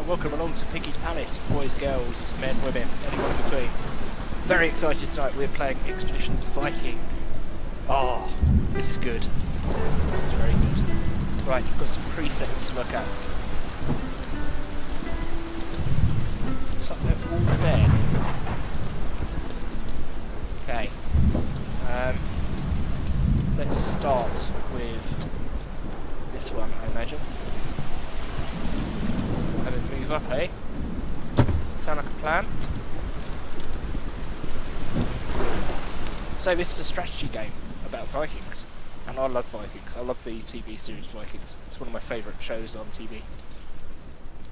welcome along to Piggy's Palace, boys, girls, men, women, anyone in between. Very excited tonight, we're playing Expeditions Viking. Oh, this is good. This is very good. Right, you've got some presets to look at. Looks like they're all there. Okay. Let's start with this one, I imagine. And then move up, eh? Sound like a plan? So this is a strategy game about Vikings, and I love Vikings. I love the TV series Vikings. It's one of my favourite shows on TV.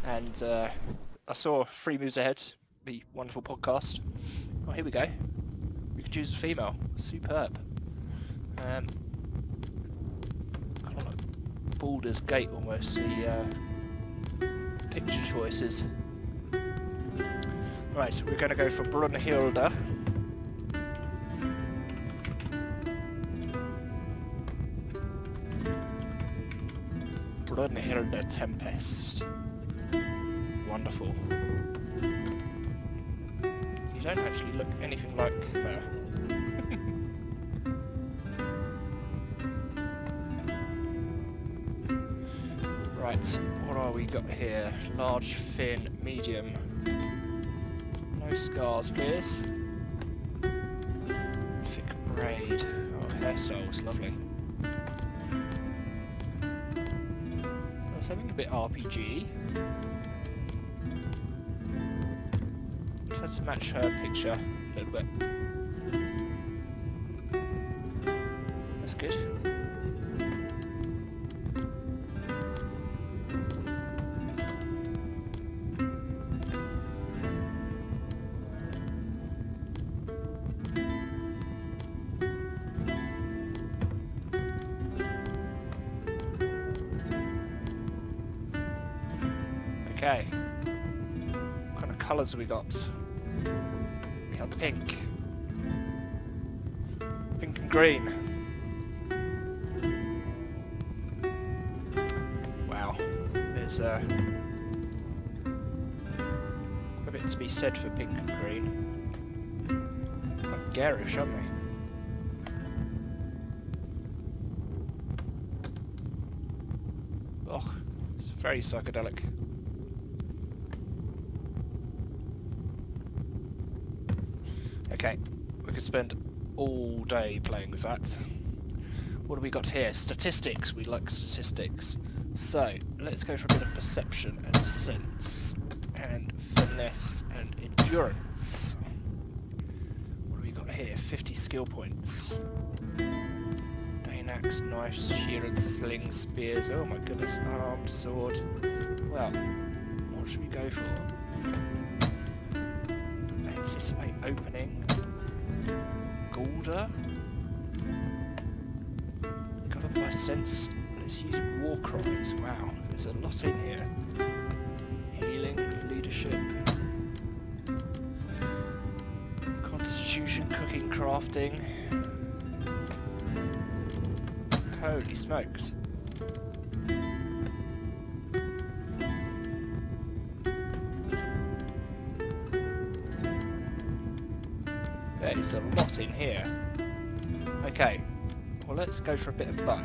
And I saw 3 Moves Ahead, the wonderful podcast. Oh, here we go. We could choose a female. Superb. Kind of like Baldur's Gate almost, the picture choices. Right, we're going to go for Brunhilde. Brunhilde Tempest. Wonderful. You don't actually look anything like her. Right, what are we got here? Large, thin, medium. No scars, please. Thick braid. Oh, hairstyle's lovely. Something a bit RPG. Try to match her picture a little bit. That's good. Okay, what kind of colours have we got? We have pink. Pink and green. Wow, there's quite a bit to be said for pink and green. Quite garish, aren't they? Oh, it's very psychedelic. Okay, we could spend all day playing with that. What do we got here? Statistics. We like statistics. So, let's go for a bit of perception and sense and finesse and endurance. What do we got here? 50 skill points. Dane axe, knives, shields, slings, spears. Oh my goodness, unarmed sword. Well, what should we go for? Anticipate opening. Golder. Covered by sense. Let's use war cries. Wow, there's a lot in here. Healing, leadership, constitution, cooking, crafting. Holy smokes. There's a lot in here. Okay, well let's go for a bit of bow.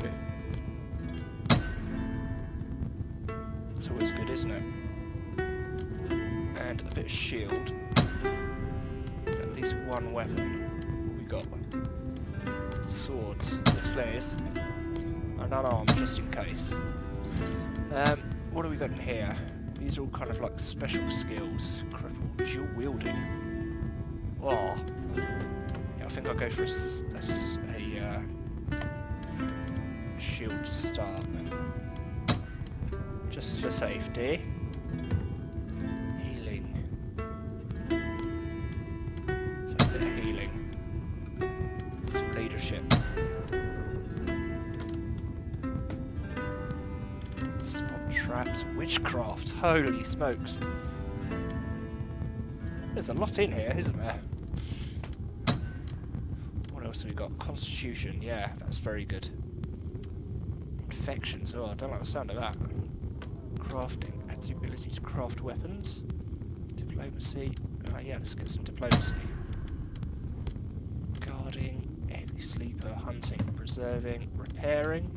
It's always good, isn't it? And a bit of shield. At least one weapon. What we got? Swords. There's flares. And unarmed, just in case. What do we got in here? These are all kind of like special skills. Cripple, dual wielding. Oh. I think I'll go for a shield to start, just for safety. Healing. So a bit of healing. Some leadership. Spot traps. Witchcraft. Holy smokes. There's a lot in here, isn't there? So we've got constitution, yeah, that's very good. Infections, oh, I don't like the sound of that. Crafting, Gets the ability to craft weapons. Diplomacy. Yeah, let's get some diplomacy. Guarding, heavy sleeper, hunting, preserving, repairing.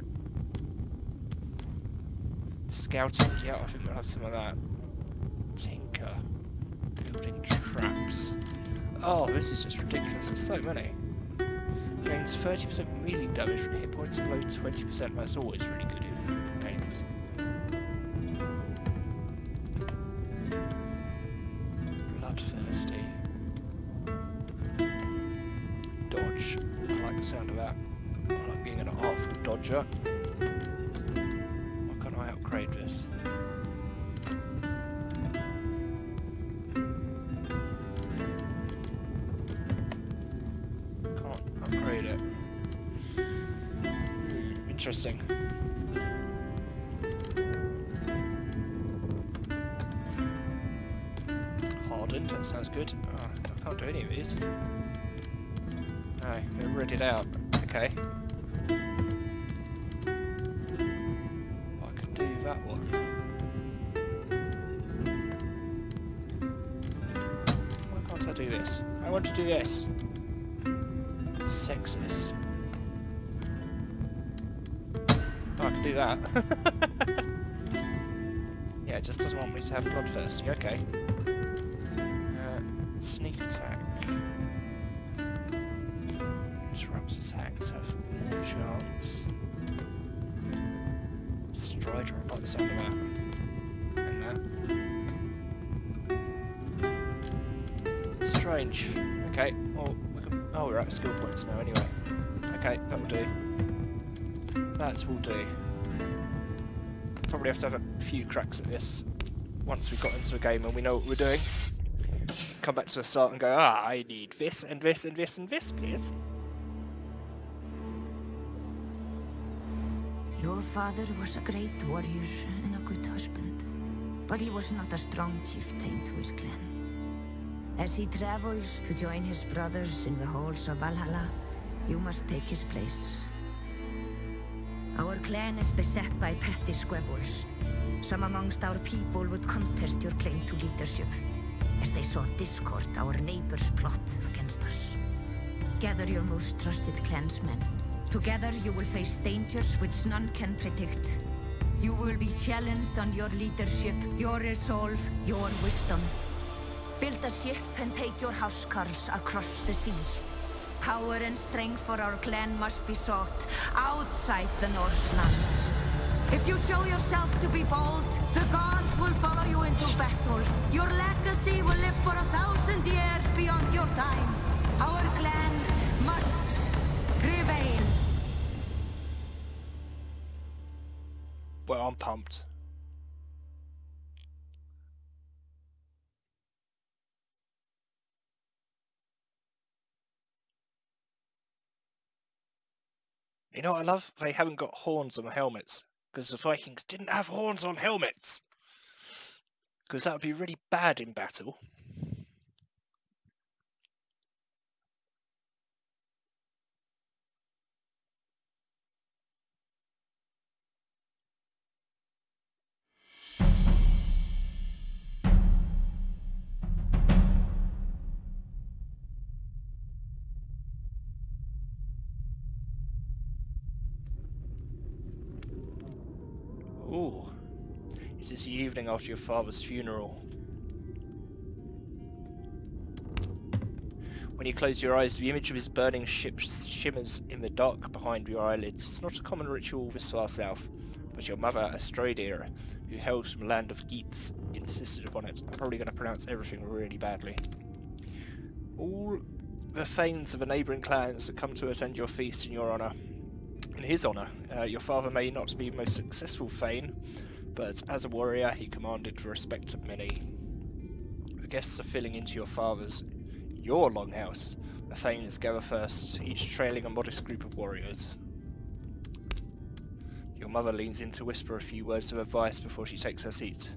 Scouting, yeah, I think we'll have some of that. Tinker. Building traps. Oh, this is just ridiculous, there's so many. Gains 30% melee damage from hit points below 20%, that's always really good in games. Bloodthirsty. Dodge, I like the sound of that. I like being an artful dodger. Why can't I upgrade this? Upgrade it. Interesting. Hardened, that sounds good. Oh, I can't do any of these. No, they're readied out. Okay. I can do that one. Why can't I do this? I want to do this. Sexist. Oh, I can do that. Yeah, it just doesn't want me to have bloodthirsty. Okay. Sneak attack. Disrupts attacks have more chance. Strider, I like the sound of that. And that. Strange. Okay. Well, oh, we're at skill points now anyway. Okay, that will do. That will do. Probably have to have a few cracks at this once we've got into a game and we know what we're doing. Come back to the start and go, I need this and this and this and this, please. Your father was a great warrior and a good husband, but he was not a strong chieftain to his clan. As he travels to join his brothers in the halls of Valhalla, you must take his place. Our clan is beset by petty squabbles. Some amongst our people would contest your claim to leadership, as they sought discord our neighbors' plot against us. Gather your most trusted clansmen. Together you will face dangers which none can predict. You will be challenged on your leadership, your resolve, your wisdom. Build a ship and take your housecarls across the sea. Power and strength for our clan must be sought outside the Norse lands. If you show yourself to be bold, the gods will follow you into battle. Your legacy will live for 1,000 years beyond your time. Our clan must prevail. Well, I'm pumped. You know what I love? They haven't got horns on the helmets, because the Vikings didn't have horns on helmets. Because that would be really bad in battle. Ooh. Is this the evening after your father's funeral? When you close your eyes, the image of his burning ship shimmers in the dark behind your eyelids. It's not a common ritual this far south, but your mother, Astradir, who hails from the land of Geats, insisted upon it. I'm probably going to pronounce everything really badly. All the thanes of the neighbouring clans that come to attend your feast in your honour. In his honour, your father may not be the most successful thane, but as a warrior he commanded the respect of many. The guests are filling into your longhouse. The thanes gather first, each trailing a modest group of warriors. Your mother leans in to whisper a few words of advice before she takes her seat.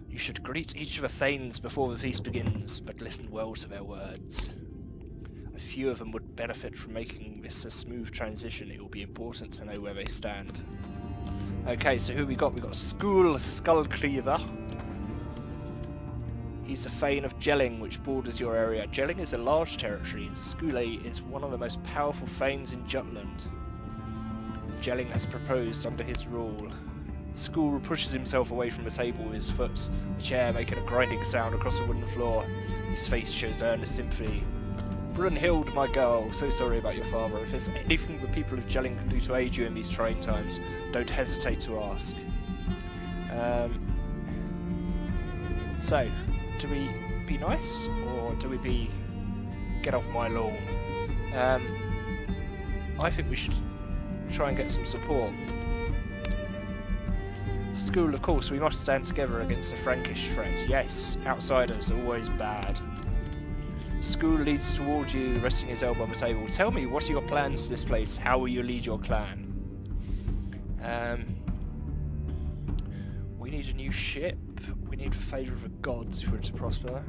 You should greet each of the thanes before the feast begins, but listen well to their words. A few of them would benefit from making this a smooth transition. It will be important to know where they stand. Okay, so who we got? We got Skullcleaver, He's the Thane of Gelling, which borders your area. Gelling is a large territory, and Skule is one of the most powerful Thanes in Jutland. Gelling has proposed under his rule. Skule pushes himself away from the table with his foot, the chair making a grinding sound across the wooden floor. His face shows earnest sympathy. Brunhild, my girl, so sorry about your father. If there's anything the people of Gelling can do to aid you in these trying times, don't hesitate to ask. So, do we be nice, or do we be get off my lawn? I think we should try and get some support. Skule, of course, we must stand together against the Frankish threat. Yes, outsiders are always bad. Skule leads towards you, resting his elbow on the table. Tell me, what are your plans to this place? How will you lead your clan? We need a new ship. We need the favour of the gods if we're to prosper.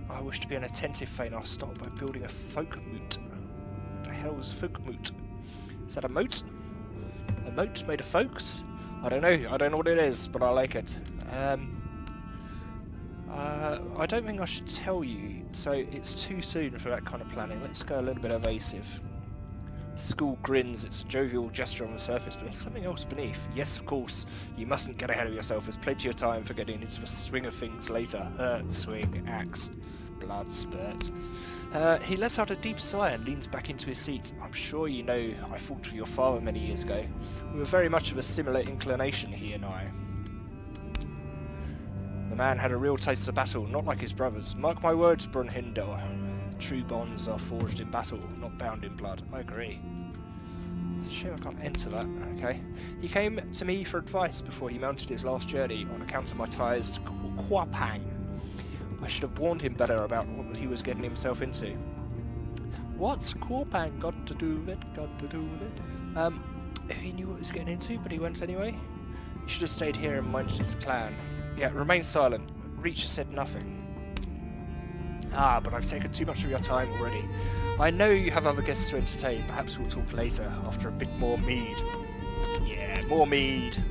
I wish to be an attentive Thane. I'll start by building a folk moot. What the hell is a folk moot? Is that a moat? A moat made of folks? I don't know what it is, but I like it. I don't think I should tell you, so it's too soon for that kind of planning. Let's go a little bit evasive. Skule grins. It's a jovial gesture on the surface, but there's something else beneath. Yes, of course, you mustn't get ahead of yourself. There's plenty of time for getting into the swing of things later. Swing, axe, blood, spurt. He lets out a deep sigh and leans back into his seat. I'm sure you know I fought with your father many years ago. We were very much of a similar inclination, he and I. The man had a real taste of battle, not like his brothers. Mark my words, Brunhilde. True bonds are forged in battle, not bound in blood. I agree. It's a shame I can't enter that. Okay. He came to me for advice before he mounted his last journey on account of my ties to Quapang. I should have warned him better about what he was getting himself into. What's Quapang got to do with it? Got to do with it? He knew what he was getting into, but he went anyway. He should have stayed here and minded his clan. Yeah, remain silent. Reacher said nothing. Ah, but I've taken too much of your time already. I know you have other guests to entertain. Perhaps we'll talk later, after a bit more mead. Yeah, more mead.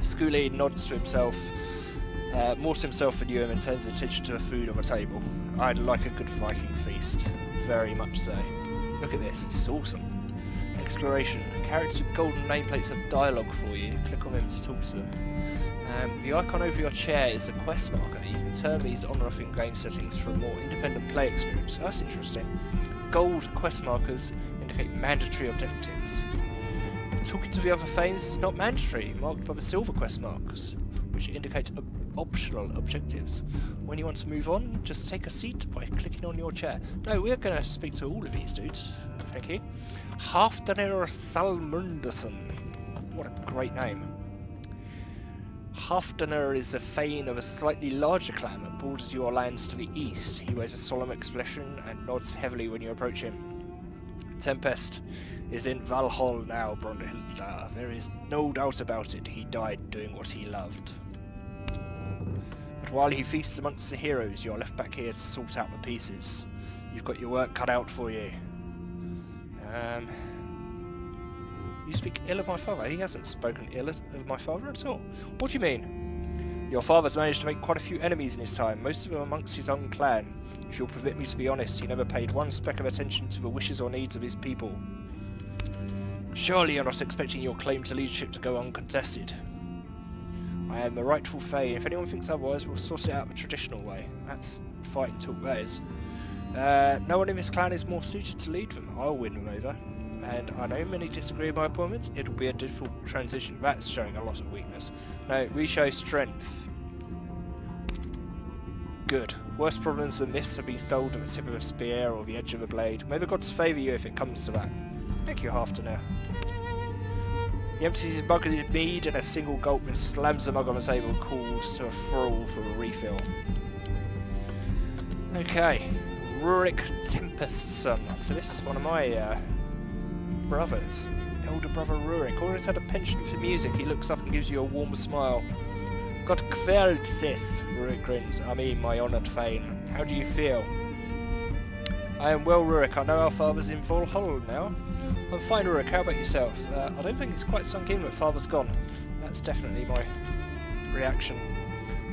Skule nods to himself, more to himself than you, and turns attention to the food on the table. I'd like a good Viking feast. Very much so. Look at this, it's awesome. Exploration. Characters with golden nameplates have dialogue for you. Click on them to talk to them. The icon over your chair is a quest marker. You can turn these on or off in game settings for a more independent play experience. That's interesting. Gold quest markers indicate mandatory objectives. Talking to the other Thanes is not mandatory, marked by the silver quest marks, which indicate optional objectives. When you want to move on, just take a seat by clicking on your chair. No, we're going to speak to all of these dudes. Thank you. Halfdanir Salmunderson. What a great name. Halfdanir is a Thane of a slightly larger clan that borders your lands to the east. He wears a solemn expression and nods heavily when you approach him. Tempest is in Valhall now, Brunhilde. There is no doubt about it. He died doing what he loved. But while he feasts amongst the heroes, you're left back here to sort out the pieces. You've got your work cut out for you. You speak ill of my father? He hasn't spoken ill of my father at all. What do you mean? Your father's managed to make quite a few enemies in his time, most of them amongst his own clan. If you'll permit me to be honest, he never paid one speck of attention to the wishes or needs of his people. Surely you're not expecting your claim to leadership to go uncontested. I am the rightful Thane. If anyone thinks otherwise, we'll sort it out the traditional way. That's fight and talk that is. No one in this clan is more suited to lead them. I'll win them over. And I know many disagree with my appointments. It'll be a difficult transition. That's showing a lot of weakness. No, we show strength. Good. Worse problems than this have been solved at the tip of a spear or the edge of a blade. May the gods favour you if it comes to that. Thank you, Halfdanir. He empties his mug of mead in a single gulp and slams the mug on the table and calls to a thrall for a refill. Okay. Rurik Tempest's son. So this is one of my brothers. Elder brother Rurik. Always had a penchant for music. He looks up and gives you a warm smile. Got kveld, sis, Rurik grins. I mean, my honoured Thane. How do you feel? I am well, Rurik. I know our father's in Valhall now. I'm fine, Rurik. How about yourself? I don't think it's quite sunk in that father's gone. That's definitely my reaction.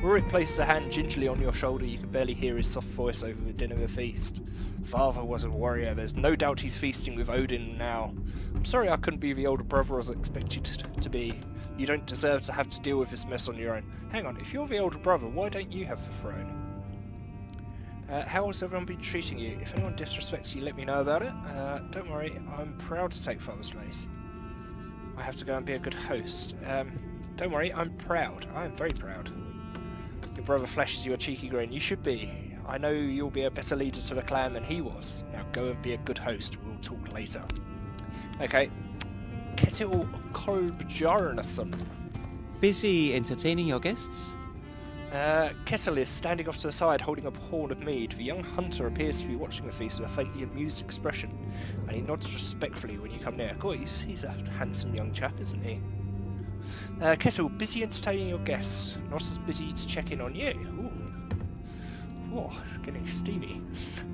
Rurik places a hand gingerly on your shoulder. You can barely hear his soft voice over the din of the feast. Father was a warrior. There's no doubt he's feasting with Odin now. I'm sorry I couldn't be the older brother I was expected to be. You don't deserve to have to deal with this mess on your own. Hang on, if you're the older brother, why don't you have the throne? How has everyone been treating you? If anyone disrespects you, let me know about it. Don't worry, I'm proud to take Father's place. I have to go and be a good host. Don't worry, I'm proud. I am very proud. Your brother flashes you a cheeky grin. You should be. I know you'll be a better leader to the clan than he was. Now go and be a good host. We'll talk later. Okay. Ketil Kolbjarnason. Busy entertaining your guests? Ketil is standing off to the side holding a horn of mead. The young hunter appears to be watching the feast with a faintly amused expression, and he nods respectfully when you come near. God, he's a handsome young chap, isn't he? Ketil, busy entertaining your guests. Not as busy to check in on you. Ooh. Oh, getting steamy.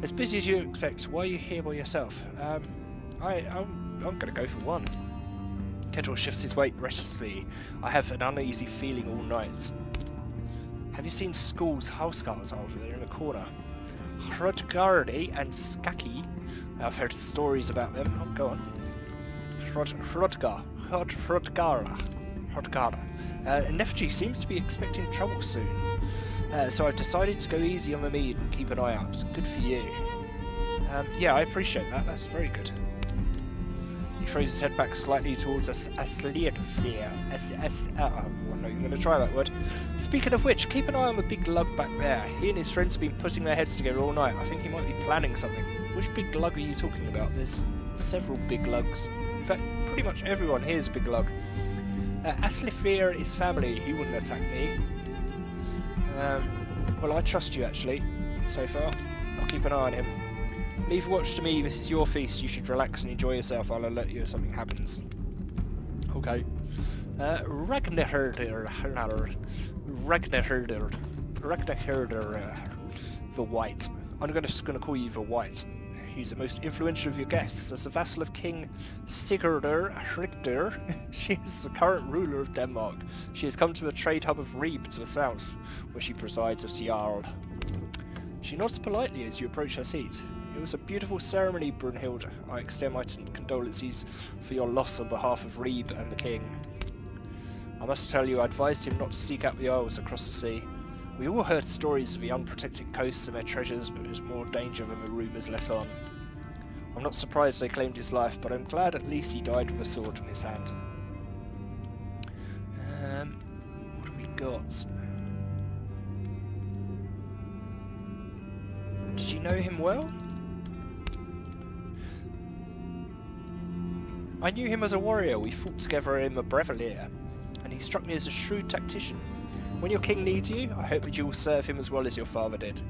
As busy as you expect. Why are you here by yourself? I'm gonna go for one. Ketil shifts his weight restlessly. I have an uneasy feeling all night. Have you seen Skull's houseguards over there in the corner? Hrodgardi and Skaki. I've heard stories about them. Oh, go on. Hrodgara. Nefji seems to be expecting trouble soon. So I've decided to go easy on the mead and keep an eye out. Good for you. Yeah, I appreciate that. That's very good. He throws his head back slightly towards Asliadfir. I'm not even going to try that word. Speaking of which, keep an eye on the big lug back there. He and his friends have been putting their heads together all night. I think he might be planning something. Which big lug are you talking about? There's several big lugs. In fact, pretty much everyone here is a big lug. Aslifir is family. He wouldn't attack me. Well, I trust you actually, so far. I'll keep an eye on him. Leave watch to me. This is your feast. You should relax and enjoy yourself. I'll alert you if something happens. Okay. Ragnarhurder, the White. I'm just going to call you the White. He's the most influential of your guests. As a vassal of King Sigurdur Hrigdur, she is the current ruler of Denmark. She has come to the trade hub of Reeb to the south, where she presides as Jarl. She nods politely as you approach her seat. It was a beautiful ceremony, Brunhilde. I extend my condolences for your loss on behalf of Reeb and the king. I must tell you, I advised him not to seek out the isles across the sea. We all heard stories of the unprotected coasts and their treasures, but there was more danger than the rumours let on. I'm not surprised they claimed his life, but I'm glad at least he died with a sword in his hand. What have we got? Did you know him well? I knew him as a warrior. We fought together in the Brevalir, and he struck me as a shrewd tactician. When your king needs you, I hope that you will serve him as well as your father did.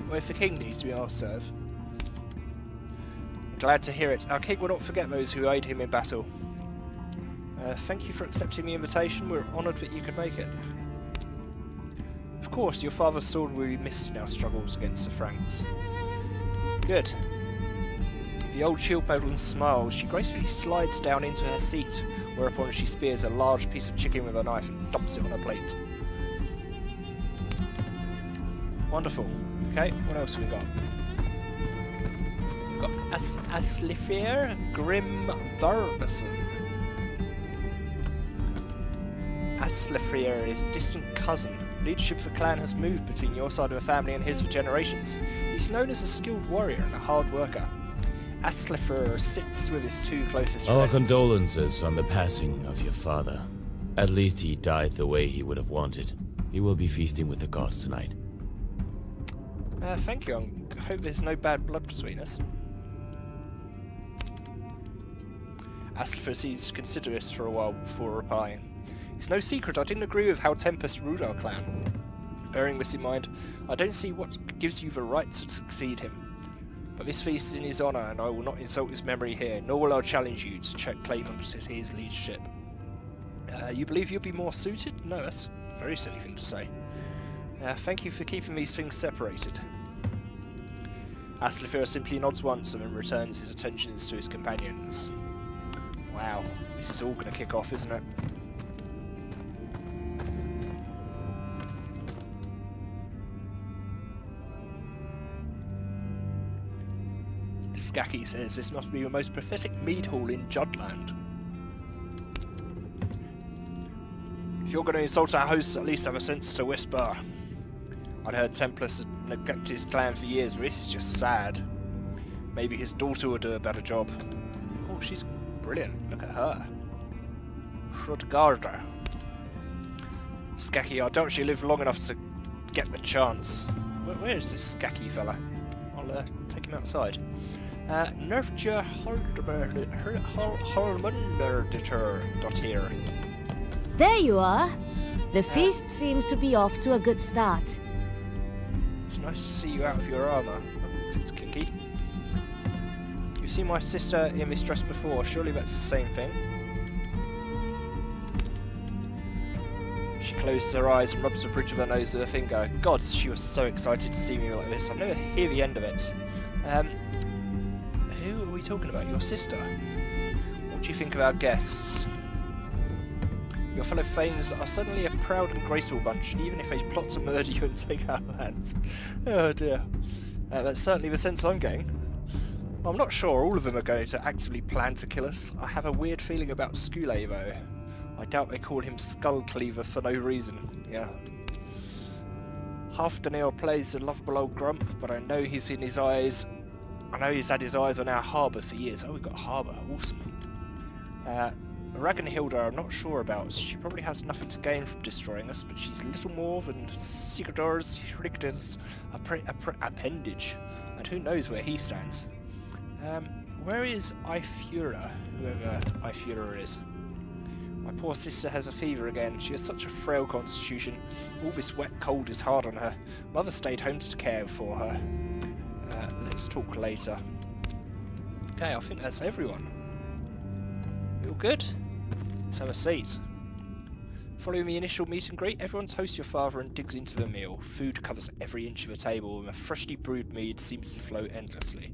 Well, if the king needs me, I'll serve. I'm glad to hear it. Our king will not forget those who aid him in battle. Thank you for accepting the invitation. We're honoured that you could make it. Of course, your father's sword will be missed in our struggles against the Franks. Good. The old shield maiden smiles. She gracefully slides down into her seat, whereupon she spears a large piece of chicken with a knife and dumps it on a plate. Wonderful. Okay, what else have we got? We've got Aslifir Grim Varnason. Aslifir is distant cousin. Leadership of the clan has moved between your side of the family and his for generations. He's known as a skilled warrior and a hard worker. Aslifir sits with his two closest friends. Our condolences on the passing of your father. At least he died the way he would have wanted. He will be feasting with the gods tonight. Thank you. I hope there's no bad blood between us. Aslifir seems to consider this for a while before replying. It's no secret I didn't agree with how Tempest ruled our clan. Bearing this in mind, I don't see what gives you the right to succeed him. But this feast is in his honour, and I will not insult his memory here, nor will I challenge you to claim him as his leadership. You believe you'll be more suited? No, that's a very silly thing to say. Thank you for keeping these things separated. Aslifir simply nods once and then returns his attentions to his companions. Wow, this is all going to kick off, isn't it? Skaki says this must be the most prophetic mead hall in Judland. If you're going to insult our hosts, at least have a sense to whisper. I'd heard Templars had neglected his clan for years, but this is just sad. Maybe his daughter would do a better job. Oh, she's brilliant. Look at her. Shrudgarda. Skaki, I doubt she'll live long enough to get the chance. Where is this Skaki fella? I'll take him outside. Nerfja Holmunderditor. There you are. The feast seems to be off to a good start. It's nice to see you out of your armour. Oh, it's kinky. You've seen my sister in this dress before, surely that's the same thing. She closes her eyes and rubs the bridge of her nose with her finger. God, she was so excited to see me like this. I'll never hear the end of it. Who are we talking about? Your sister? What do you think of our guests? Your fellow Thanes are suddenly a proud and graceful bunch, even if they plot to murder you and take our lands. Oh dear. That's certainly the sense I'm getting. I'm not sure all of them are going to actively plan to kill us. I have a weird feeling about Skule though. I doubt they call him Skull Cleaver for no reason. Yeah. Halfdanil plays a lovable old grump, but I know he's in his eyes. I know he's had his eyes on our harbour for years. Oh, we've got a harbour. Awesome. Ragnhilda I'm not sure about. She probably has nothing to gain from destroying us, but she's little more than Sigurdur's Hrigdar's appendage. And who knows where he stands. Where is Eifura, whoever Eifura is? My poor sister has a fever again. She has such a frail constitution. All this wet cold is hard on her. Mother stayed home to care for her. Let's talk later. Okay, I think that's everyone. You all good? Let's have a seat. Following the initial meet and greet, everyone toasts your father and digs into the meal. Food covers every inch of the table, and a freshly brewed mead seems to flow endlessly.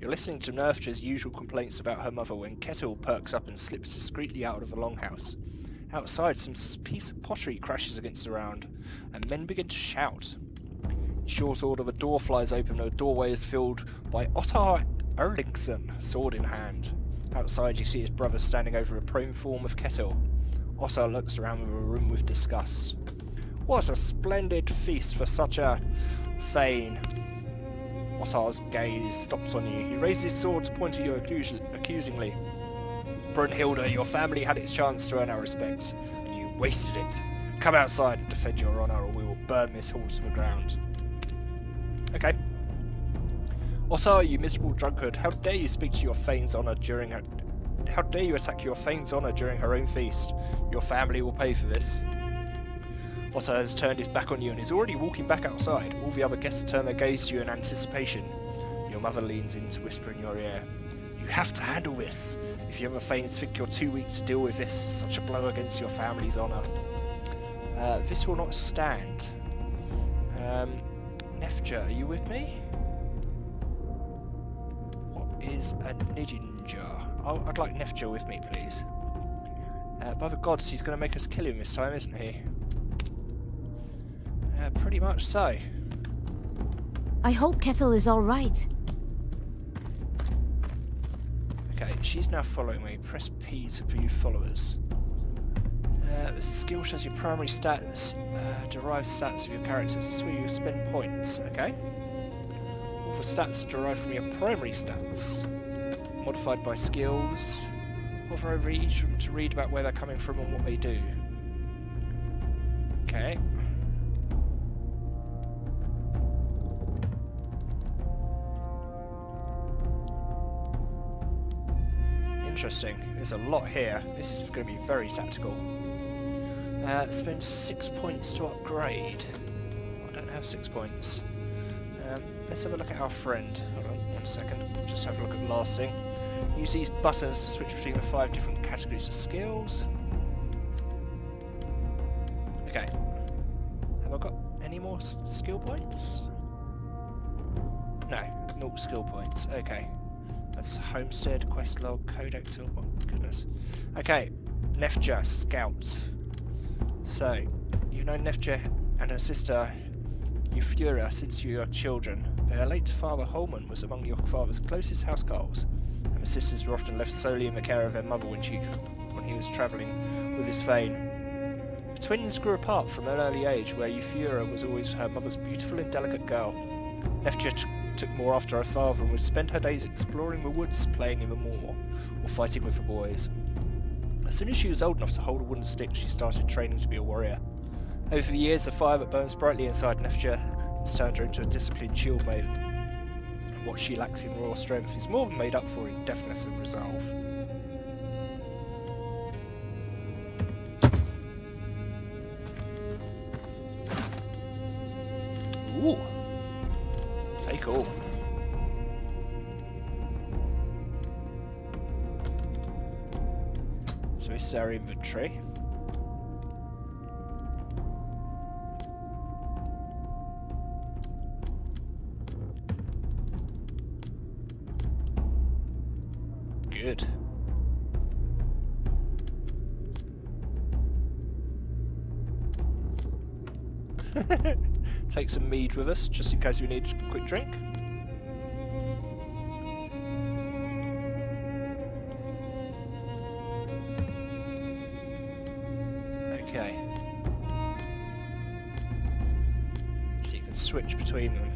You're listening to Nerfja's usual complaints about her mother when Kettle perks up and slips discreetly out of the longhouse. Outside, some piece of pottery crashes against the ground, and men begin to shout. In short order, the door flies open and the doorway is filled by Ottar Erlingsson, sword in hand. Outside, you see his brother standing over a prone form of Kettle. Ottar looks around the room with disgust. What a splendid feast for such a Thane. Ottar's gaze stops on you. He raises his sword to point at you accusingly. Brunhilde, your family had its chance to earn our respect, and you wasted it. Come outside and defend your honour, or we will burn this hall to the ground. Okay. Ottar, you miserable drunkard, how dare you speak to your Thane's honour during her... How dare you attack your Thane's honour during her own feast? Your family will pay for this. Ottar has turned his back on you and is already walking back outside. All the other guests turn their gaze to you in anticipation. Your mother leans in to whisper in your ear. You have to handle this. If you ever Thanes think you're too weak to deal with this, such a blow against your family's honour. This will not stand. Nefja, are you with me? What is a Nidinja? I'd like Nefja with me, please. By the gods, he's going to make us kill him this time, isn't he? Pretty much so. I hope Kettle is alright. Okay, she's now following me. Press P to view followers. The skill shows your primary stats, derived stats of your characters. This is where you spend points, okay? All the stats are derived from your primary stats. Modified by skills. Hover over each of them to read about where they're coming from and what they do. Okay. Interesting. There's a lot here. This is going to be very tactical. Spend 6 points to upgrade. I don't have 6 points. Let's have a look at our friend. Hold on 1 second. Just have a look at lasting. Use these buttons to switch between the 5 different categories of skills. Okay. Have I got any more skill points? No. 0 skill points. Okay. That's Homestead, Quest Log, Codex, oh goodness. Okay, Nefja, Scout. So, you know Nefja and her sister Euphura, since you are children. Her late father Holman was among your father's closest housecarls, and the sisters were often left solely in the care of their mother when he was travelling with his thane. The twins grew apart from an early age, where Euphura was always her mother's beautiful and delicate girl. Nephthya took more after her father and would spend her days exploring the woods, playing in the moor, or fighting with the boys. As soon as she was old enough to hold a wooden stick, she started training to be a warrior. Over the years, the fire that burns brightly inside Nephthya has turned her into a disciplined shield maiden. And what she lacks in raw strength is more than made up for in deftness and resolve. Ooh! Take all. So this is our inventory. Good. Take some mead with us, just in case we need a quick drink. Okay. So you can switch between them.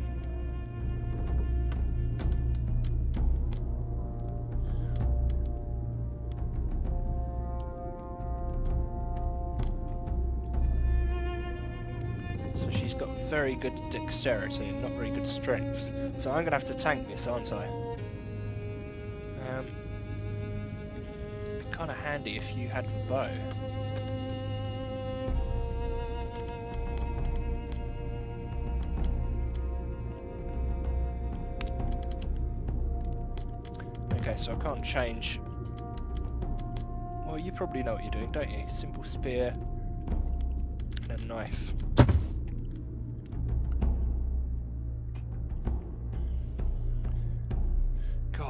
Very good dexterity and not very good strength, so I'm going to have to tank this, aren't I? Kind of handy if you had the bow. Okay, so I can't change. Well, you probably know what you're doing, don't you? Simple spear and a knife.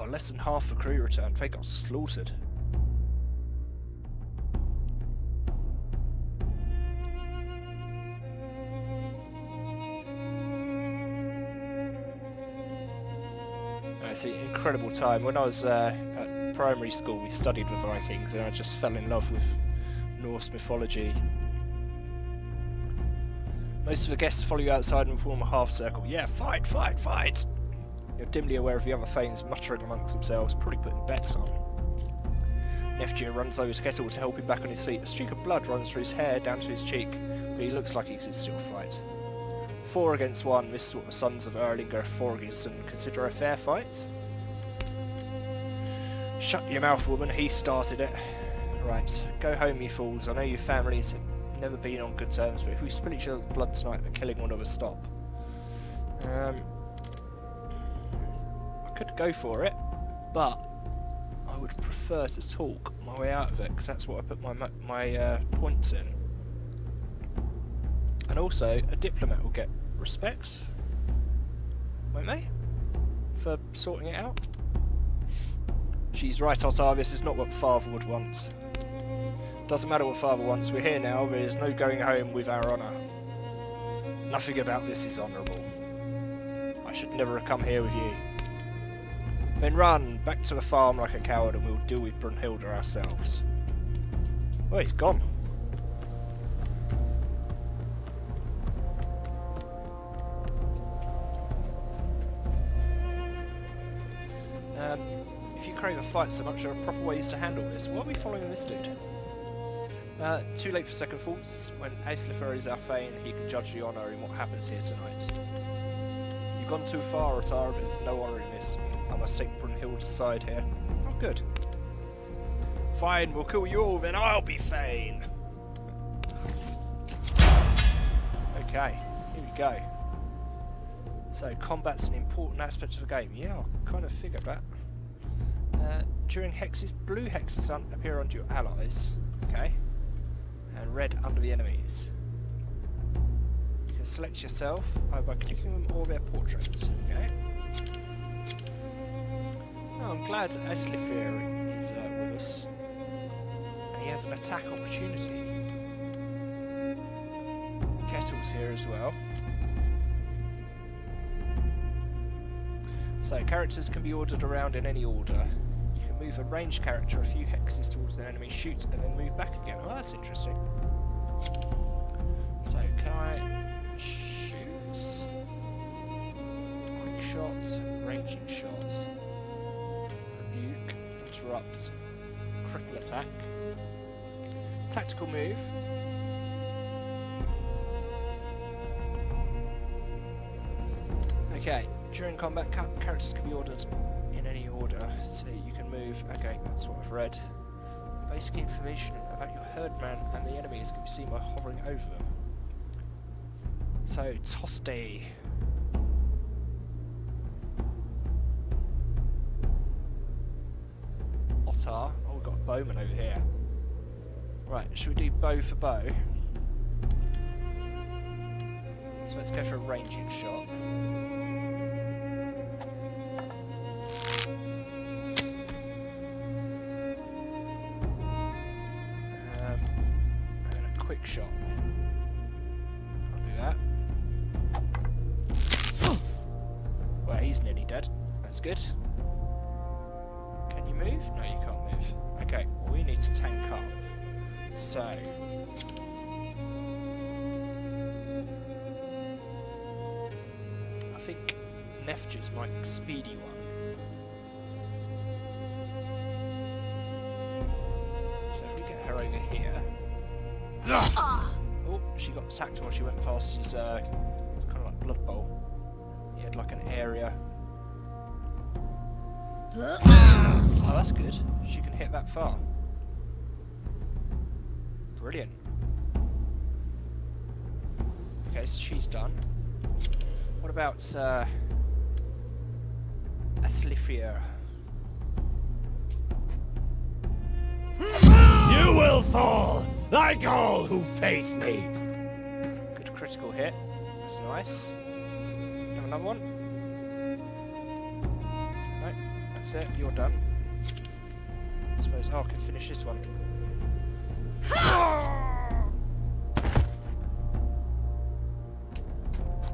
Less than half the crew returned. They got slaughtered. I see, incredible time. When I was at primary school, we studied the Vikings, and I just fell in love with Norse mythology. Most of the guests follow you outside and form a half circle. Yeah, fight, fight, fight! You're dimly aware of the other thanes muttering amongst themselves, probably putting bets on. Nephthya runs over to Kettle to help him back on his feet. A streak of blood runs through his hair down to his cheek, but he looks like he can still fight. 4 against 1, this is what the sons of Erlinger Forgison consider a fair fight. Shut your mouth, woman, he started it. Right, go home, you fools. I know your families have never been on good terms, but if we spill each other's blood tonight, the killing will never stop. Could go for it, but I would prefer to talk my way out of it, because that's what I put my points in. And also, a diplomat will get respect, won't they, for sorting it out? She's right, Ottar, this is not what Father would want. Doesn't matter what Father wants, we're here now, there is no going home with our honour. Nothing about this is honourable. I should never have come here with you. Then run back to the farm like a coward and we'll deal with Brunhilde ourselves. Oh, he's gone. If you crave a fight so much, there are proper ways to handle this. Why are we following this dude? Too late for second thoughts. When Aeslifer is our thane, he can judge the honour in what happens here tonight. You've gone too far, Ottar. There's no honour in this. I must take Brunhilde's side here. Oh, good. Fine, we'll kill you all, then I'll be Thane! Okay, here we go. So, combat's an important aspect of the game. Yeah, I kind of figured that. During hexes, blue hexes appear under your allies. Okay. And red under the enemies. You can select yourself either by clicking them or their portraits. Okay. Oh, I'm glad Aeslifer is with us. And he has an attack opportunity. Kettle's here as well. So characters can be ordered around in any order. You can move a ranged character a few hexes towards an enemy, shoot, and then move back again. Oh, that's interesting. So can I shoot? Quick shots, ranging shots, rebuke, interrupt, critical attack, tactical move. Okay, during combat, characters can be ordered in any order, so you can move. Okay, that's what I've read. Basic information about your herdman and the enemies can be seen by hovering over them. So, Tosti. Otar. Oh, we've got a bowman over here. Right, should we do bow for bow? So let's go for a ranging shot. And a quick shot. I'll do that. Well, he's nearly dead. That's good. Can you move? No, you can't move. Okay, well, we need to tank up. So... I think Nefja's my speedy one. So if we get her over here... Oh, she got attacked while she went past his, it's kind of like Blood Bowl. He had like an area. Oh, that's good. She can hit that far. Brilliant. Okay, so she's done. What about, Aslifir? You will fall, like all who face me. Good critical hit. That's nice. Have another one? No, that's it. You're done. I suppose. Oh, I can finish this one.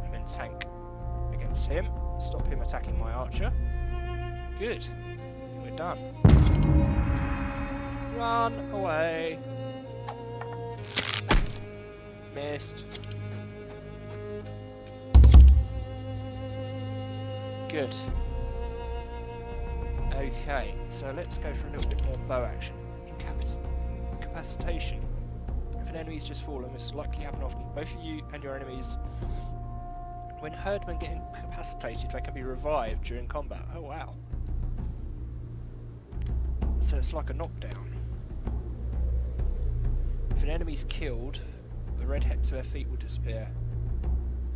And then tank against him. Stop him attacking my archer. Good. We're done. Run away. Missed. Good. Okay, so let's go for a little bit more bow action. Incapacitation. If an enemy is just fallen, this is likely to happen often. Both of you and your enemies. When herdmen get incapacitated, they can be revived during combat. Oh wow. So it's like a knockdown. If an enemy's killed, the red hex of their feet will disappear.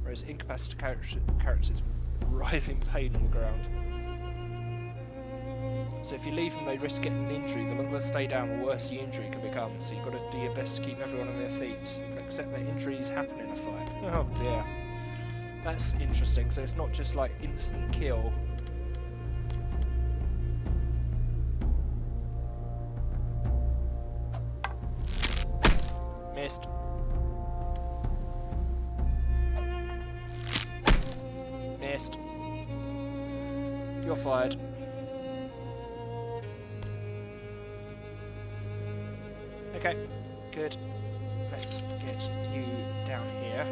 Whereas incapacitated characters writhe in pain on the ground. So if you leave them, they risk getting an injury. The longer they stay down, the worse the injury can become. So you've got to do your best to keep everyone on their feet. But accept that injuries happen in a fight. Oh dear. That's interesting. So it's not just like instant kill. Missed. Missed. You're fired. Okay, good. Let's get you down here.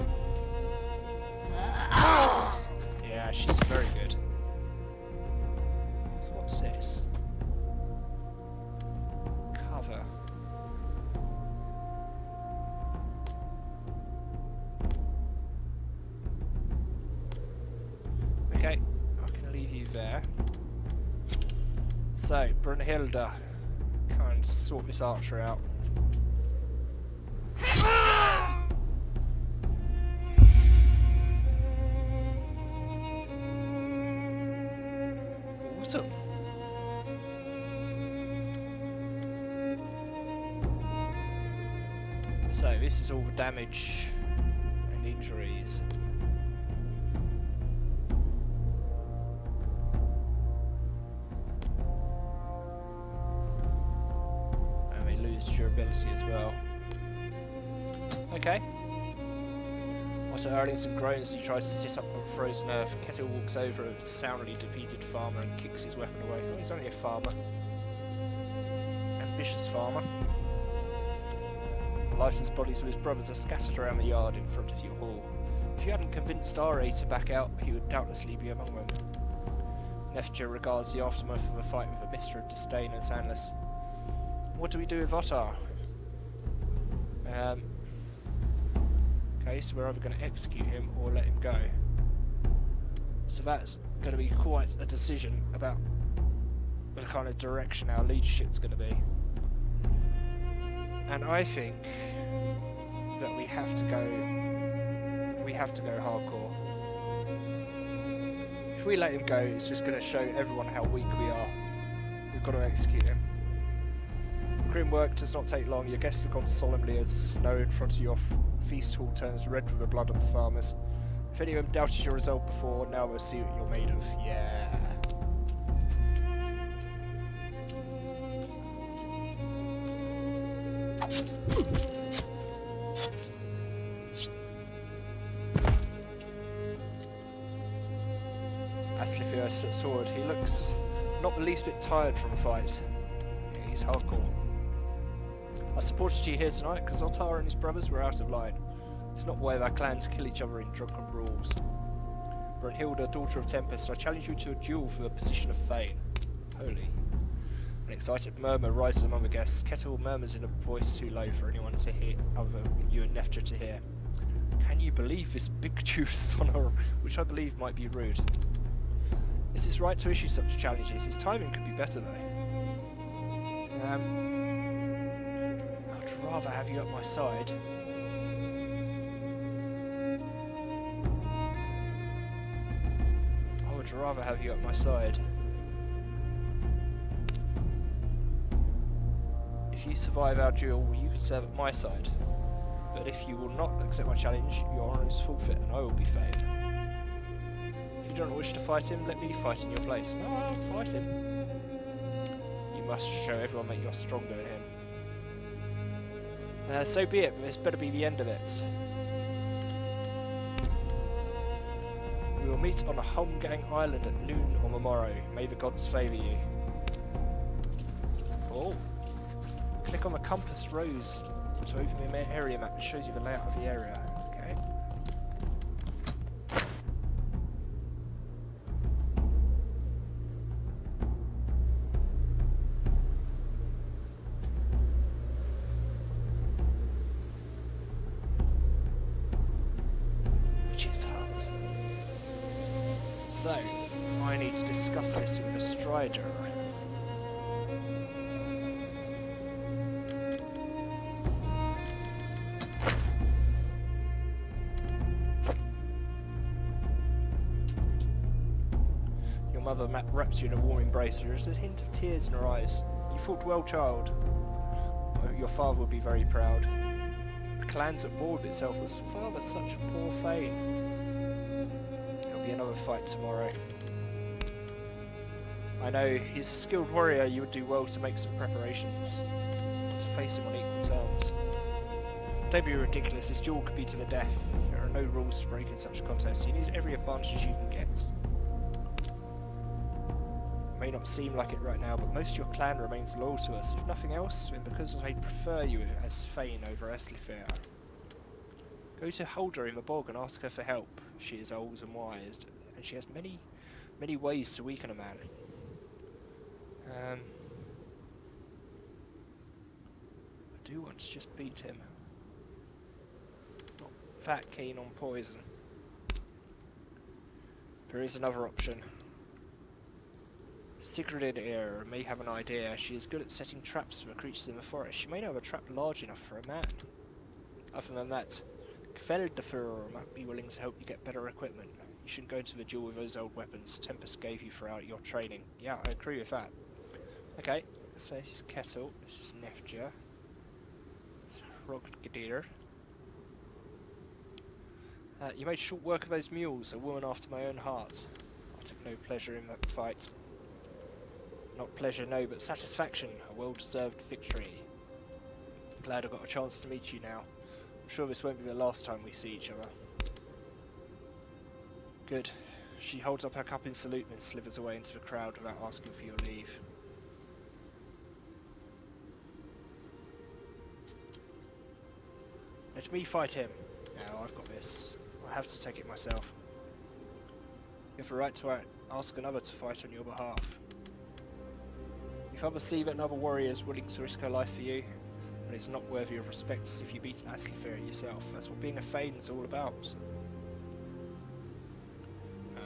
Yeah, she's very good. So what's this? Cover. Okay, I can leave you there. So, Brunhilde, kind of sort this archer out. Awesome. So this is all the damage and injuries. And they lose durability as well. Okay. After hurling some groans, he tries to sit up on frozen earth. Kettle walks over a soundly defeated farmer and kicks his weapon away. Oh, he's only a farmer. Ambitious farmer. The lifeless bodies of his brothers are scattered around the yard in front of your hall. If you hadn't convinced R.A. to back out, he would doubtlessly be among them. Neftja regards the aftermath of a fight with a mixture of disdain and sadness. What do we do with Ottar? Okay, so we're either going to execute him or let him go. So that's going to be quite a decision about the kind of direction our leadership's going to be. And I think that we have to go hardcore. If we let him go, it's just going to show everyone how weak we are. We've got to execute him. Grim work does not take long. Your guests look on solemnly as snow in front of your feast hall turns red with the blood of the farmers. If any of them doubted your resolve before, now we'll see what you're made of. Yeah. Aslifir steps forward. He looks not the least bit tired from the fight. Yeah, he's hardcore. I supported you here tonight because Ottar and his brothers were out of line. It's not the way of our clan to kill each other in drunken brawls. Brunhilde, daughter of Tempest, I challenge you to a duel for the position of Thane. Holy. An excited murmur rises among the guests. Kettle murmurs in a voice too low for anyone to hear, other than you and Neftja to hear. Can you believe this big juice on her, which I believe might be rude. Is this right to issue such challenges? His timing could be better though. I'd rather have you at my side. I would rather have you at my side. If you survive our duel, you can serve at my side. But if you will not accept my challenge, your honour is forfeit and I will be famed. If you don't wish to fight him, let me fight in your place. No, I'll fight him. You must show everyone that you're stronger than him. So be it, but this better be the end of it. We will meet on a Holmgang Island at noon on the morrow. May the gods favour you. Oh. Click on the compass rose to open the area map. It shows you the layout of the area. Okay. Witch's hut. So, I need to discuss this with the Strider. Mother wraps you in a warm embrace. There is a hint of tears in her eyes. You fought well, child. Your father would be very proud. The clan's at war with itself. Was father such a poor Thane? There'll be another fight tomorrow. I know he's a skilled warrior. You would do well to make some preparations to face him on equal terms. Don't be ridiculous. This duel could be to the death. There are no rules to break in such a contest. You need every advantage you can get. May not seem like it right now, but most of your clan remains loyal to us. If nothing else, then because they prefer you as Thane over Aslifir. Go to Hulda in the bog and ask her for help. She is old and wise, and she has many ways to weaken a man. I do want to just beat him. Not that keen on poison. There is another option. Sigrid here may have an idea. She is good at setting traps for creatures in the forest. She may know of a trap large enough for a man. Other than that, Kveldafur might be willing to help you get better equipment. You shouldn't go into the duel with those old weapons Tempest gave you throughout your training. Yeah, I agree with that. Okay, so this is Kettle, this is Neftja, this is Hroggedir. You made short work of those mules, a woman after my own heart. I took no pleasure in that fight. Not pleasure, no, but satisfaction. A well-deserved victory. Glad I got a chance to meet you now. I'm sure this won't be the last time we see each other. Good. She holds up her cup in salute and slithers away into the crowd without asking for your leave. Let me fight him. No, I've got this. I have to take it myself. You have the right to ask another to fight on your behalf. If others see that another warrior is willing to risk her life for you, but it's not worthy of respect as if you beat Aslifir yourself. That's what being a Thane is all about.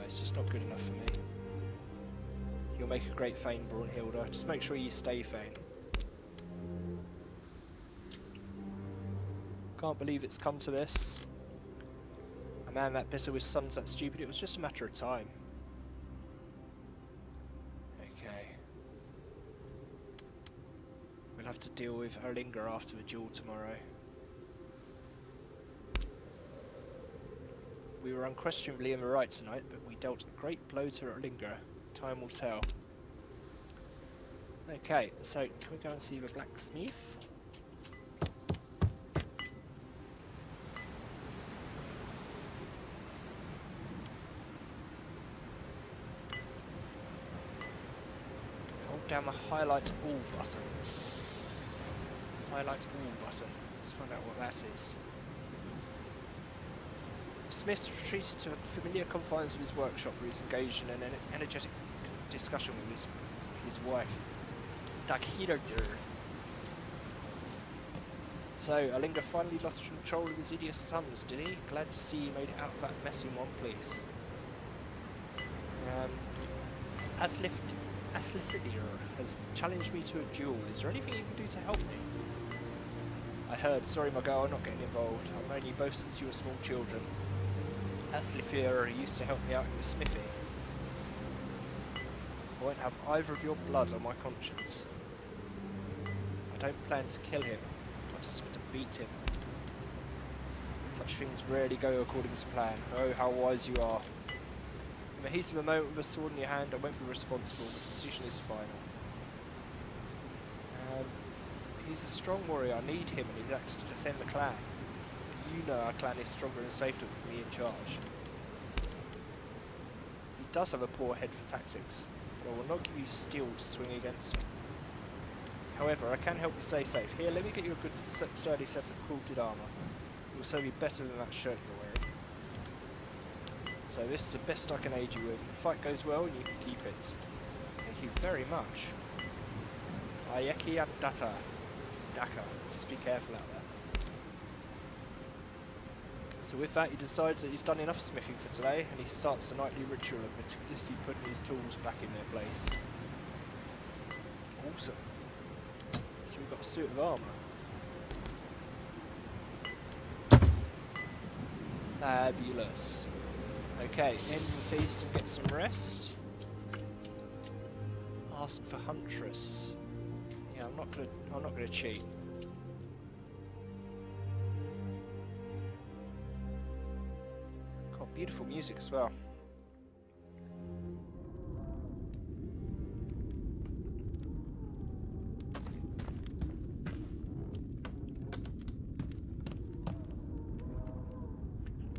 It's just not good enough for me. You'll make a great Thane, Brunhilde. Just make sure you stay Thane. Can't believe it's come to this. A man that bitter with sons that stupid, it was just a matter of time. Okay. We'll have to deal with Erlinger after the duel tomorrow. We were unquestionably in the right tonight, but we dealt a great blow to Erlinger. Time will tell. Okay, so can we go and see the blacksmith? Hold down the highlight all button. Highlight all button. Let's find out what that is. Smith retreated to familiar confines of his workshop where he was engaged in an energetic discussion with his wife, Daghirdir. So, Erlinger finally lost control of his idiot sons, did he? Glad to see he made it out of that mess in one piece. Aslifir has challenged me to a duel. Is there anything you can do to help me? I heard. Sorry, my girl, I'm not getting involved. I've known you both since you were small children. Aslifir used to help me out in the smithy. I won't have either of your blood on my conscience. I don't plan to kill him. I just want to beat him. Such things rarely go according to plan. Oh, how wise you are. In the heat of the moment with a sword in your hand, I won't be responsible. The decision is final. He's a strong warrior. I need him and his axe to defend the clan. You know our clan is stronger and safer with me in charge. He does have a poor head for tactics, but I will not give you steel to swing against him. However, I can help you stay safe. Here, let me get you a good sturdy set of quilted armour. It will serve you better than that shirt you're wearing. So this is the best I can aid you with. If the fight goes well, you can keep it. Thank you very much. Ayeki Data. Daka. Just be careful out there. So with that, he decides that he's done enough smithing for today, and he starts the nightly ritual of meticulously putting his tools back in their place. Awesome. So we've got a suit of armour. Fabulous. Okay, end the feast and get some rest. Ask for Huntress. Yeah, I'm not gonna cheat. Got beautiful music as well.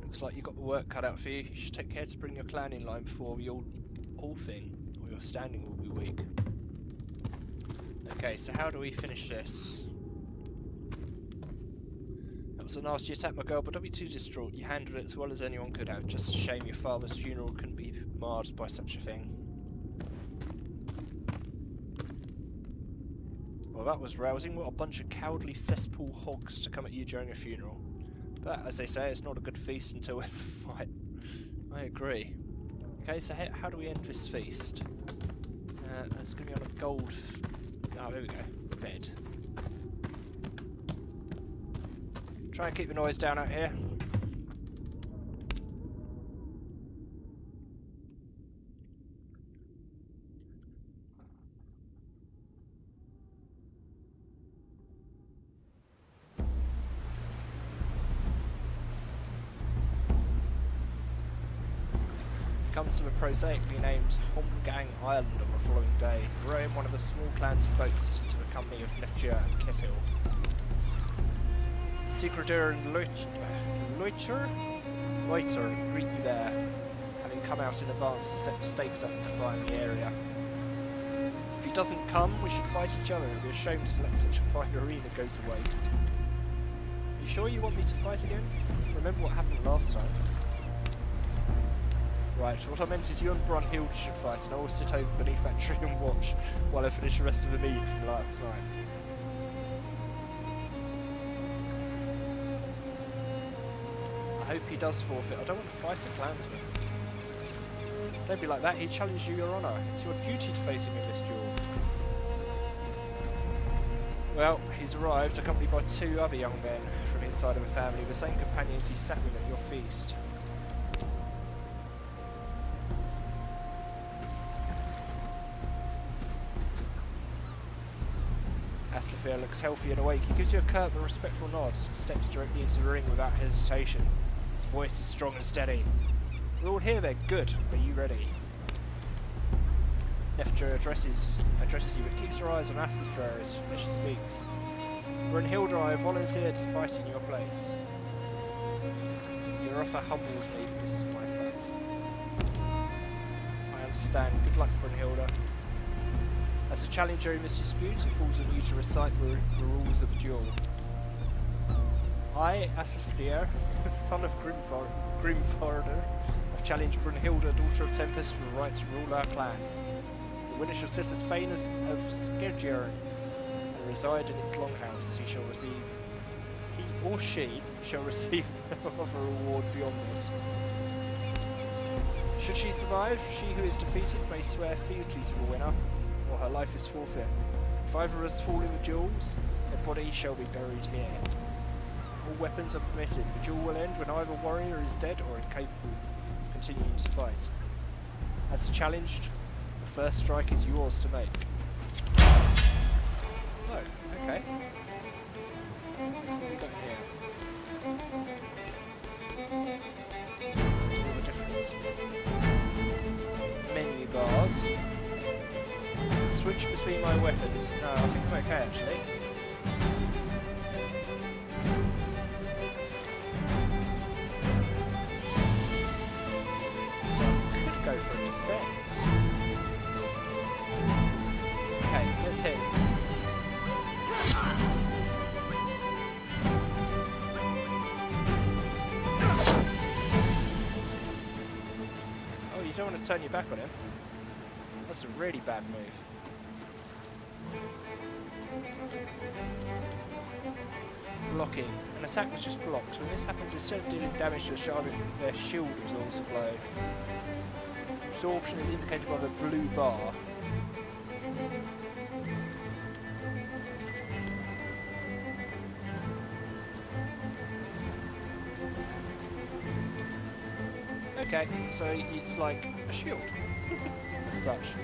Looks like you've got the work cut out for you. You should take care to bring your clan in line before your all thing, or your standing will be weak. Okay, so how do we finish this? That was a nasty attack, my girl, but don't be too distraught. You handled it as well as anyone could have. Just a shame your father's funeral couldn't be marred by such a thing. Well, that was rousing. What a bunch of cowardly cesspool hogs to come at you during a funeral. But, as they say, it's not a good feast until there's a fight. I agree. Okay, so how do we end this feast? It's going to be on a gold... Oh, there we go. Bed. Try and keep the noise down out here. Come to the prosaically named Homgang Island on the following day. Rome, one of the small clans of boats, into the company of Fletcher and Kettle. Sigurdur and Leuter greet you there, having come out in advance to set the stakes up and define the area. If he doesn't come, we should fight each other. It would be a shame to let such a fine arena go to waste. Are you sure you want me to fight again? Remember what happened last time? Right, what I meant is you and Brunhilde should fight, and I will sit over beneath that tree and watch while I finish the rest of the mead from last night. I hope he does forfeit. I don't want to fight a clansman. Don't be like that, he challenged you, Your Honour. It's your duty to face him in this duel. Well, he's arrived, accompanied by 2 other young men from his side of the family, the same companions he sat with at your feast. Aslafir looks healthy and awake. He gives you a curt but respectful nod and steps directly into the ring without hesitation. His voice is strong and steady. We're all here then. Good. Are you ready? Neftja addresses you but keeps her eyes on Aslafir as she speaks. Brunhilde, I have volunteered to fight in your place. Your offer humbles me, but this is my fight. I understand. Good luck, Brunhilde. As a challenger in this dispute, it falls on you to recite the rules of the duel. I, Aslafir, son of Grimthorder, have challenged Brunhilde, daughter of Tempest, for the right to rule our clan. The winner shall sit as Thane of Skedjern and reside in its longhouse. He or she shall receive no other reward beyond this. Should she survive, she who is defeated may swear fealty to the winner, or her life is forfeit. If either of us fall in the duels, their body shall be buried here. All weapons are permitted. The duel will end when either warrior is dead or incapable of continuing to fight. As challenged, the first strike is yours to make. Oh, okay. What have we got here? Let's see the difference. Menu bars. Switch between my weapons. No, I think I'm okay actually. So I could go for a defense. Okay, let's hit. Oh, you don't want to turn your back on him. That's a really bad move. Blocking. An attack was just blocked. When this happens, instead of dealing damage to the shard, their shield absorbs a blow. Absorption is indicated by the blue bar. Okay, so it's like a shield, as such.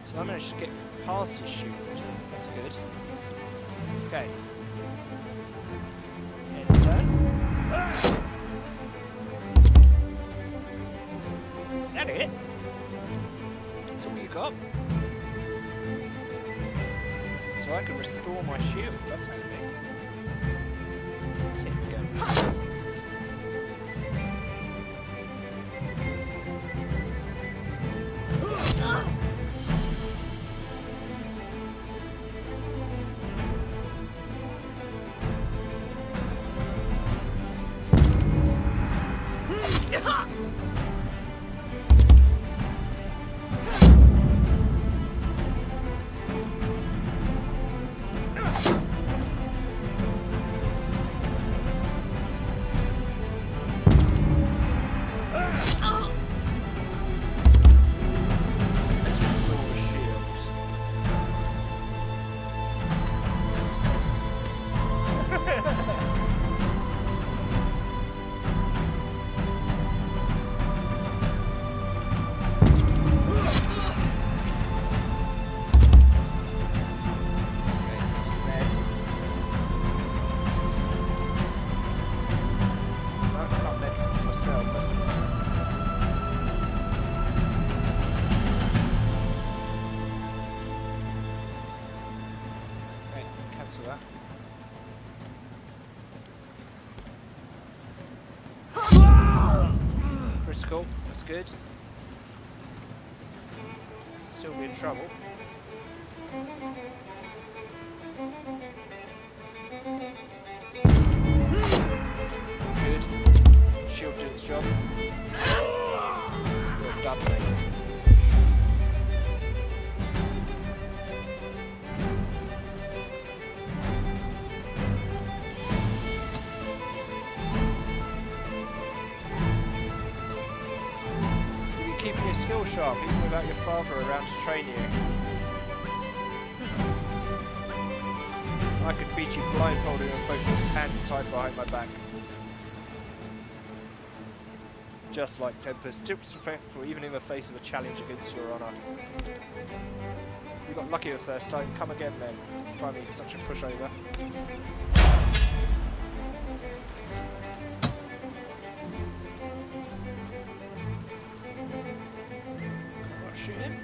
So I managed to get past his shield. That's good. Okay. Enter. Is that it? That's all you got? So I can restore my shield. That's handy. Let's hit him again. That's cool. That's good. Still be in trouble. Good. Shield did its job. Well done, mate. You're keeping your skill sharp even without your father around to train you. I could beat you blindfolded with both his hands tied behind my back. Just like Tempest, disrespectful even in the face of a challenge against your honour. You got lucky the first time, come again then. Find me such a pushover. I'll shoot him.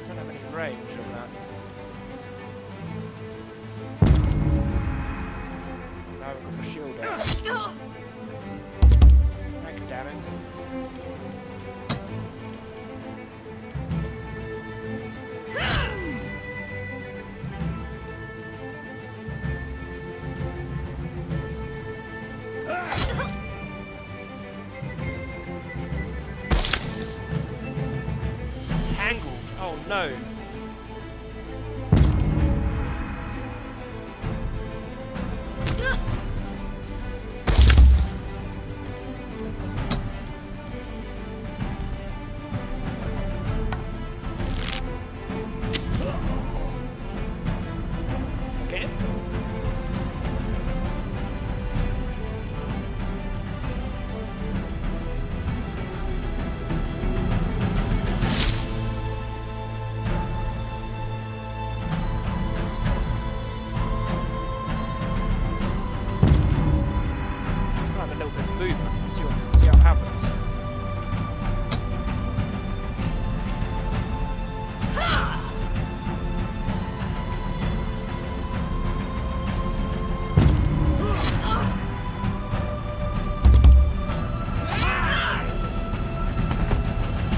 Don't have any range on that. Now I've got my shield out. Thank you, damn it. Tangled. Oh no. Get him. Have a little bit of movement. See how it happens.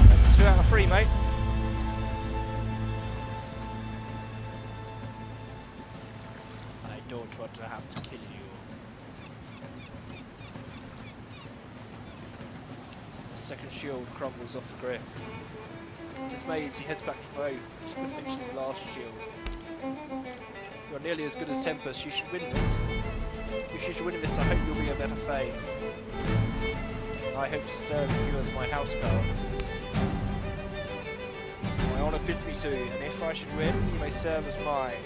That's 2 out of 3, mate. I don't want to have to kill you. Second shield crumbles off the grip. Dismayed as he heads back to bow to finish his last shield. You're nearly as good as Tempest, you should win this. If you should win this, I hope you'll be a better Fae. I hope to serve you as my house girl. My honour bids me to, and if I should win, you may serve as mine.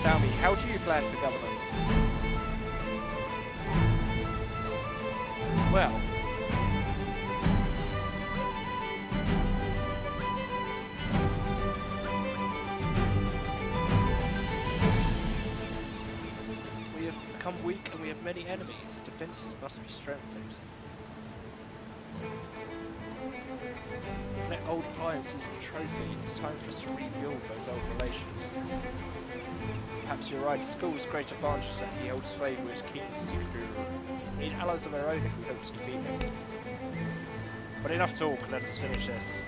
Tell me, how do you plan to govern us? Well, we have become weak and we have many enemies. The defences must be strengthened. Let old alliances and trophy. It's time for us to rebuild those old relations. Perhaps you're right, Skull's great advantage is that he holds favour with King's superior. We need allies of our own if we hope to defeat him. But enough talk, let us finish this.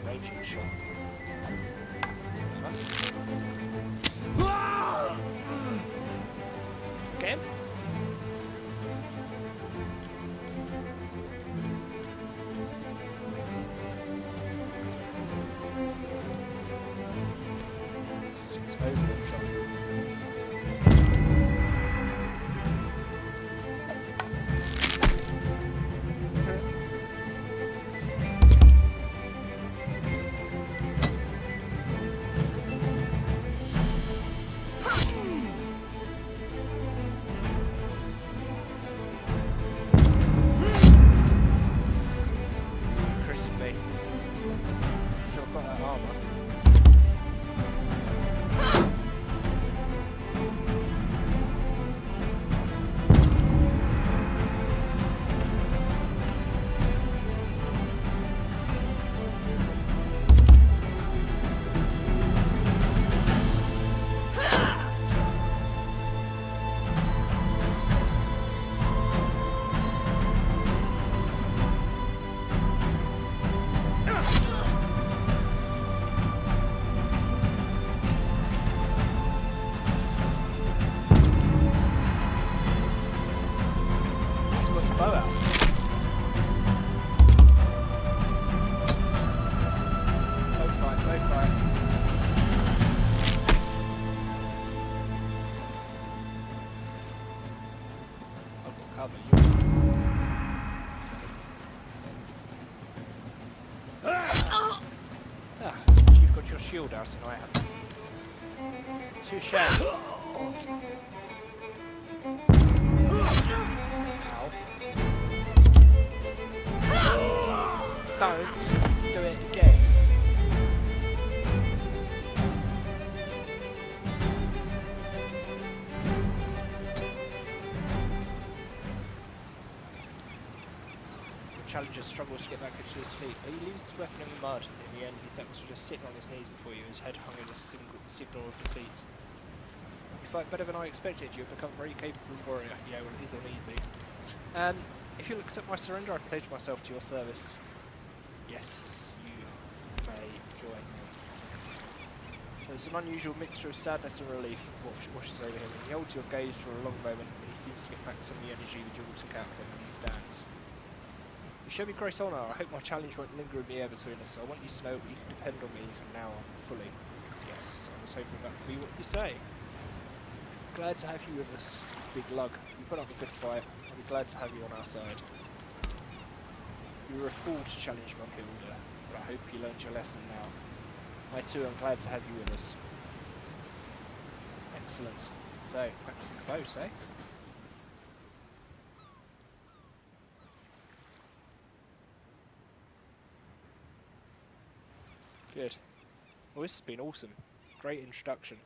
Raging shot. Again? knocked your shield out and I haven't. Too shame. Oh. Ow. Don't do it again. Challenger struggles to get back into his feet, but he leaves his weapon in the mud. In the end, he's actually just sitting on his knees before you, his head hung in a signal of defeat. You fight better than I expected. You've become a very capable warrior. Yeah, well, it is uneasy. If you'll accept my surrender, I pledge myself to your service. Yes, you may join me. So it's an unusual mixture of sadness and relief that washes over him. He holds your gaze for a long moment, and he seems to get back some of the energy the jewel took out of him when he stands. You show me great honour. I hope my challenge won't linger in the air between us. I want you to know you can depend on me from now on, fully. Yes, I was hoping that would be what you say. Glad to have you with us, big lug. You put up a good fight. I'll be glad to have you on our side. You were a fool to challenge my builder, but I hope you learned your lesson now. I too am glad to have you with us. Excellent. So, back to the boat, eh? Good. Well, this has been awesome. Great introduction.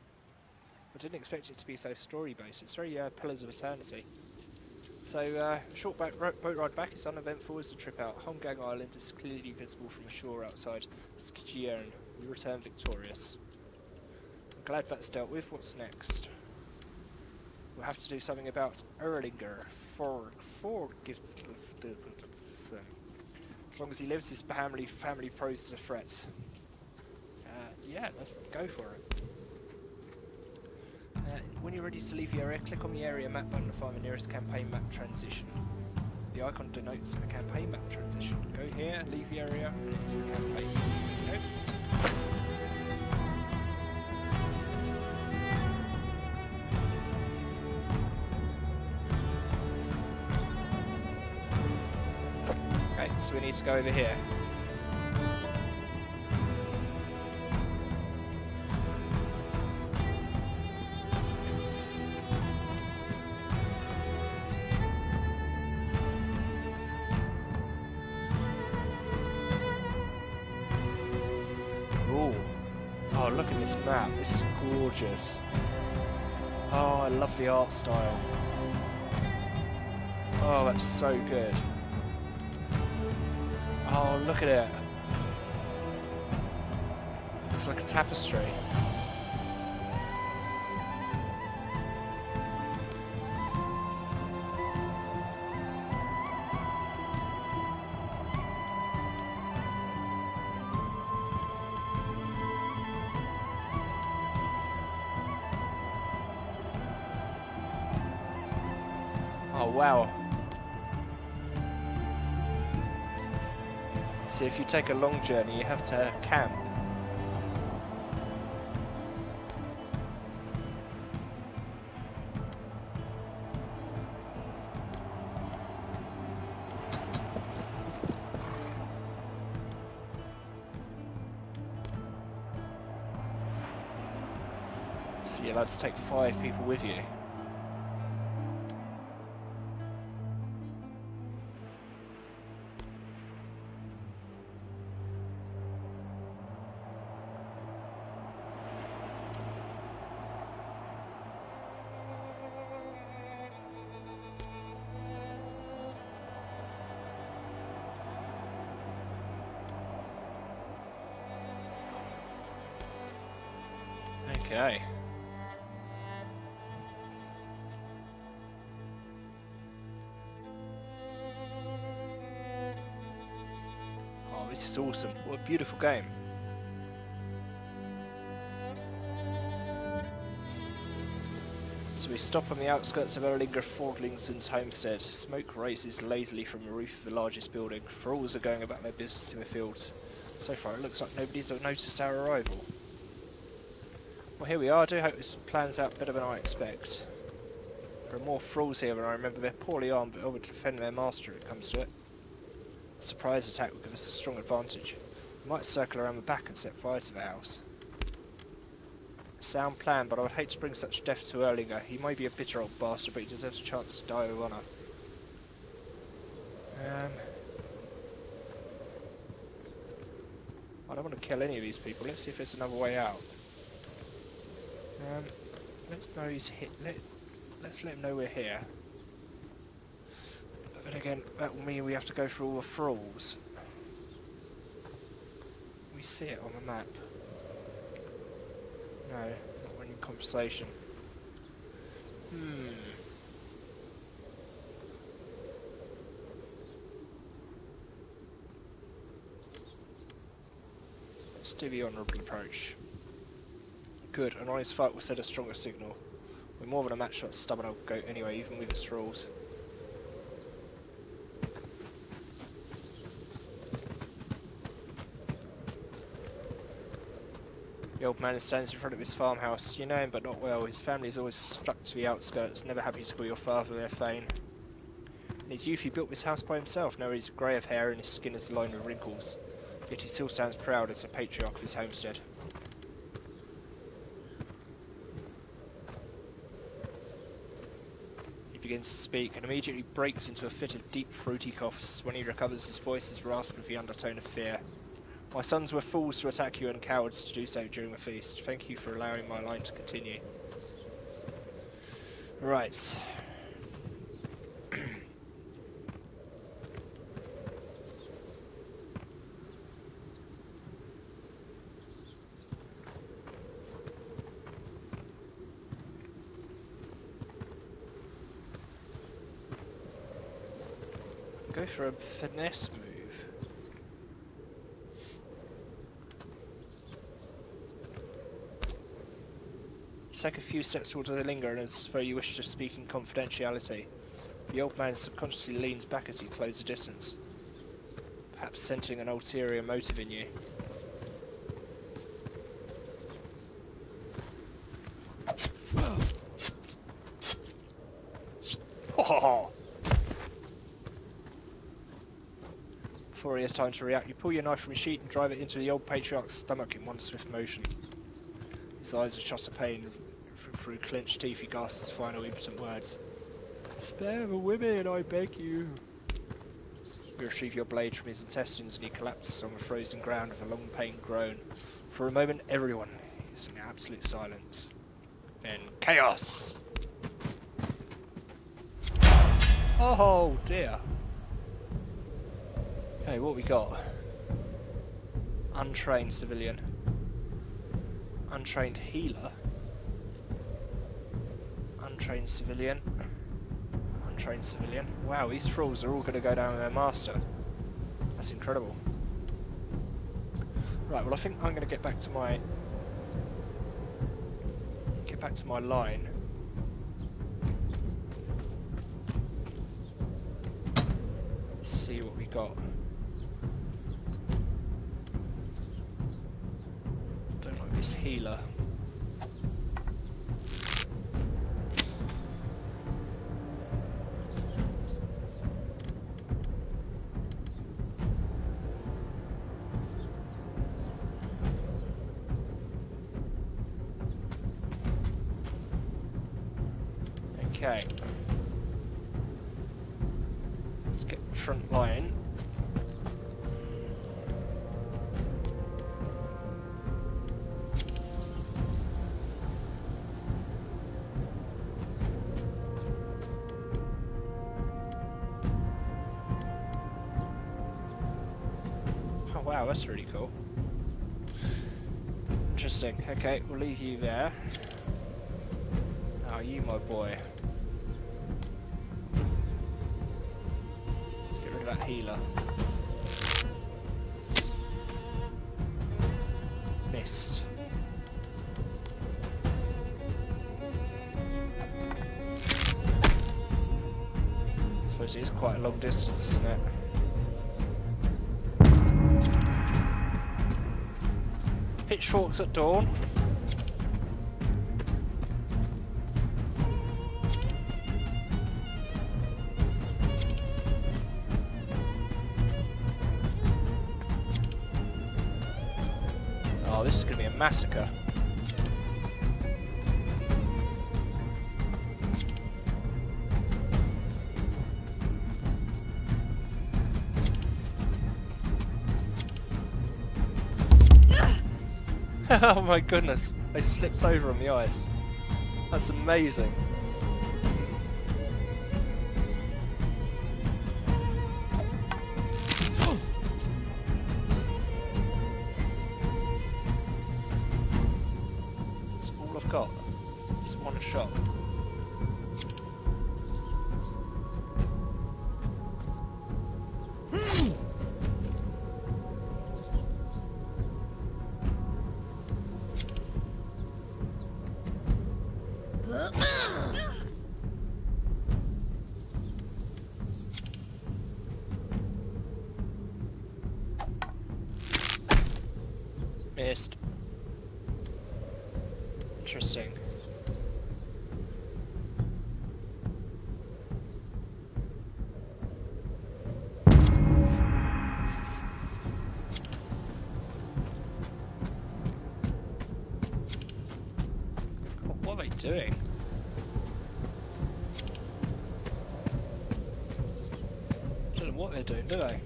I didn't expect it to be so story-based. It's very Pillars of Eternity. So, short boat ride back is uneventful as the trip out. Homgang Island is clearly visible from the shore outside Skijiern. We return victorious. I'm glad that's dealt with. What's next? We'll have to do something about Erlinger. Thor gives as long as he lives, his family poses a threat. Yeah, let's go for it. When you're ready to leave the area, click on the area map button to find the nearest campaign map transition. The icon denotes a campaign map transition. Go here, leave the area, and into the campaign. There you go. Okay, so we need to go over here. Oh, look at this map. This is gorgeous. Oh, I love the art style. Oh, that's so good. Oh, look at it. It's like a tapestry. Oh wow. So if you take a long journey you have to camp. So you're allowed to take 5 people with you. Okay. Oh, this is awesome. What a beautiful game. So we stop on the outskirts of Erlinger Fordlingson's homestead. Smoke raises lazily from the roof of the largest building. Thralls are going about their business in the fields. So far it looks like nobody's noticed our arrival. Well, here we are. I do hope this plans out better than I expect. There are more thralls here than I remember. They're poorly armed, but able to defend their master if it comes to it. A surprise attack will give us a strong advantage. We might circle around the back and set fire to the house. Sound plan, but I would hate to bring such death to Erlinger. He may be a bitter old bastard, but he deserves a chance to die with honour. I don't want to kill any of these people. Let's see if there's another way out. Let's know he's hit. Let's let him know we're here. But then again, that will mean we have to go through all the thralls. We see it on the map. No, not when in conversation. Let's do the honourable approach. Good, an honest fight will set a stronger signal. We're more than a match for that stubborn old goat anyway, even with its thralls. The old man stands in front of his farmhouse. You know him, but not well. His family is always stuck to the outskirts, never happy to call your father their thane. In his youth he built this house by himself. Now he's grey of hair and his skin is lined with wrinkles. Yet he still stands proud as the patriarch of his homestead. He begins to speak and immediately breaks into a fit of deep, fruity coughs. When he recovers, his voice is rasped with the undertone of fear. My sons were fools to attack you and cowards to do so during the feast. Thank you for allowing my line to continue. Right. Go for a finesse move. Take a few steps towards the linger as though you wish to speak in confidentiality. The old man subconsciously leans back as you close the distance, perhaps sensing an ulterior motive in you. Oh! Before he has time to react, you pull your knife from his sheath and drive it into the old patriarch's stomach in one swift motion. His eyes are shot of pain. Through clenched teeth he gasps his final impotent words. Spare the women, I beg you. You retrieve your blade from his intestines and he collapses on the frozen ground with a long pained groan. For a moment everyone is in absolute silence. Then chaos! Oh dear. Okay, what we got? Untrained civilian. Untrained healer. Untrained civilian. Untrained civilian. Wow, these thralls are all going to go down with their master. That's incredible. Right, well I think I'm going to get back to my line. Let's see what we got. Don't like this healer. Okay. Let's get the front line. Oh wow, that's really cool. Interesting. Okay, we'll leave you there. Now you, my boy. That healer. Missed. I suppose it is quite a long distance, isn't it? Pitchforks at dawn. Oh, this is going to be a massacre. Oh my goodness, they slipped over on the ice. That's amazing. That's all I've got. Just one shot. Missed. Interesting. What are they doing? I don't know what they're doing, do they?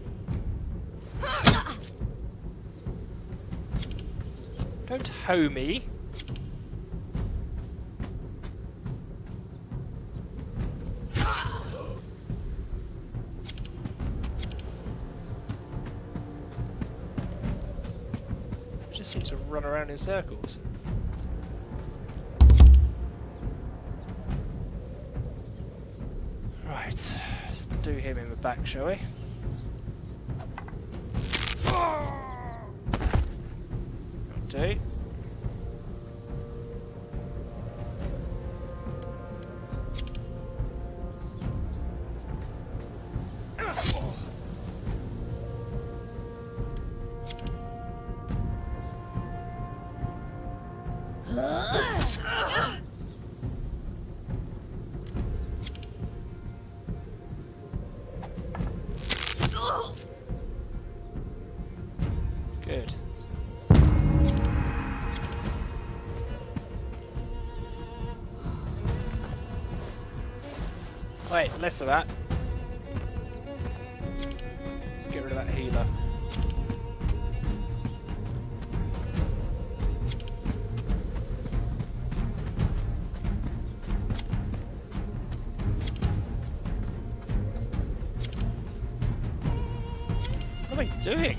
Don't hoe me. Just seems to run around in circles. Right, let's do him in the back, shall we? Do. Good. Wait, less of that. Let's get rid of that healer. What am I doing?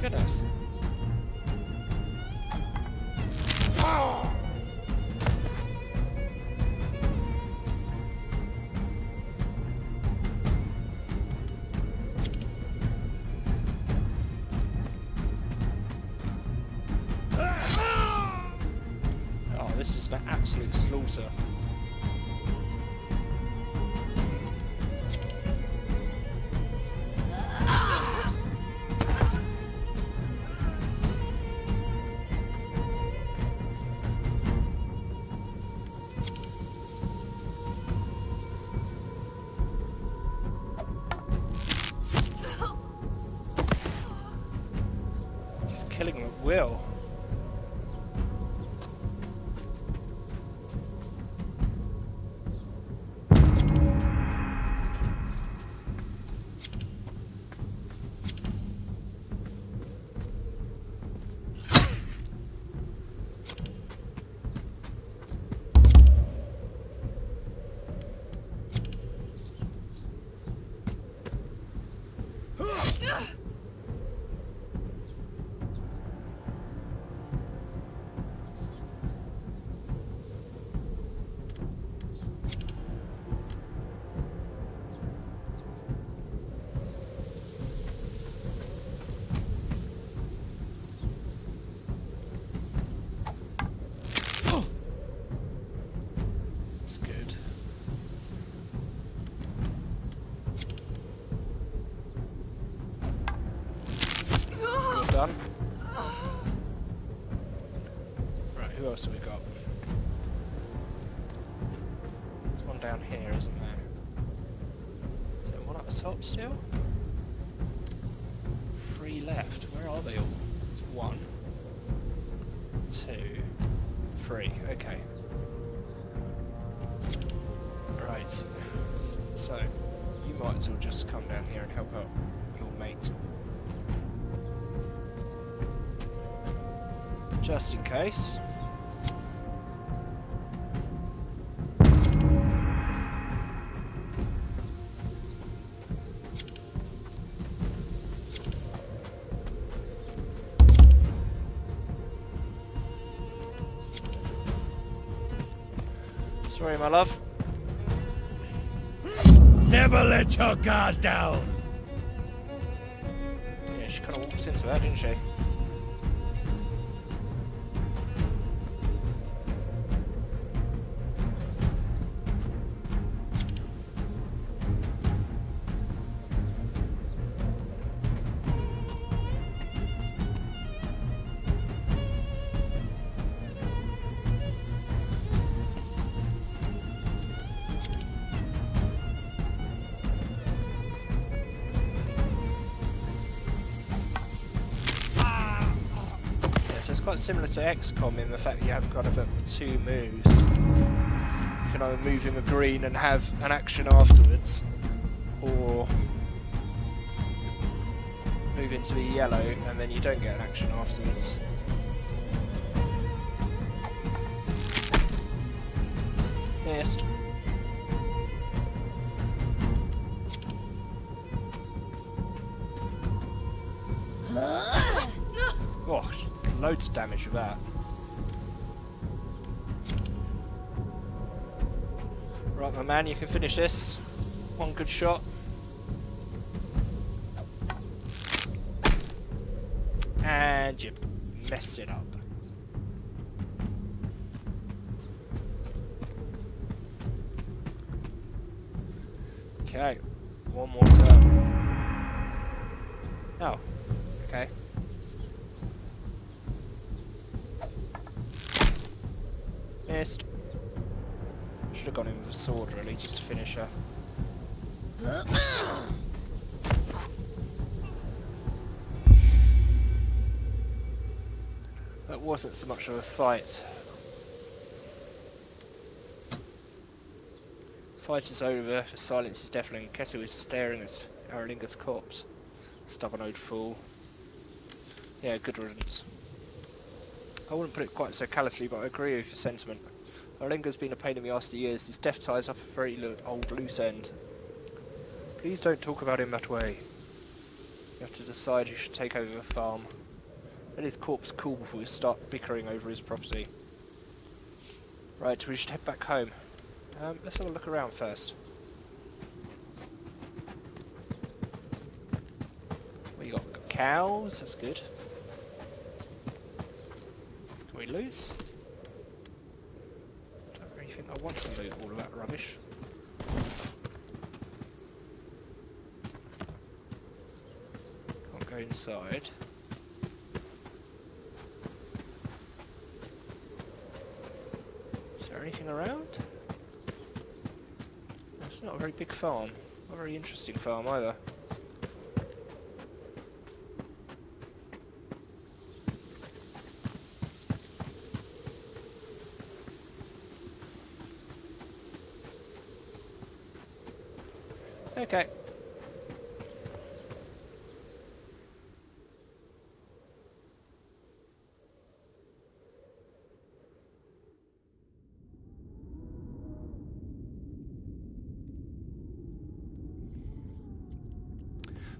Goodness. Oh, this is an absolute slaughter. He's killing them at will. Done. Right, who else have we got? There's one down here, isn't there? Is there one up the top still? 3 left. Where are they all? There's 1, 2, 3. Okay. Right. So, you might as well just come down here and help out your mate. Just in case. Sorry, my love. Never let your guard down! Yeah, she kind of walked into that, didn't she? So it's quite similar to XCOM in the fact that you have kind of two moves. You can either move in the green and have an action afterwards, or move into the yellow and then you don't get an action afterwards. Missed. Oh, loads of damage with that. Right, my man, you can finish this. One good shot. And you mess it up. Okay, one more turn. Oh, okay. Missed. Should have gone in with a sword really, just to finish her. That wasn't so much of a fight. Fight is over, the silence is deafening. Ketu is staring at Aralinga's corpse. Stubborn old fool. Yeah, good riddance. I wouldn't put it quite so callously, but I agree with your sentiment. Aralinga's been a pain in the arse for years. His death ties up a very old loose end. Please don't talk about him that way. You have to decide who should take over the farm. Let his corpse cool before we start bickering over his property. Right, we should head back home. Let's have a look around first. What you got? Got cows, that's good. Can we loot? Don't really think I want to loot all of that rubbish. Can't go inside. Is there anything around? It's not a very big farm. Not a very interesting farm either. Okay.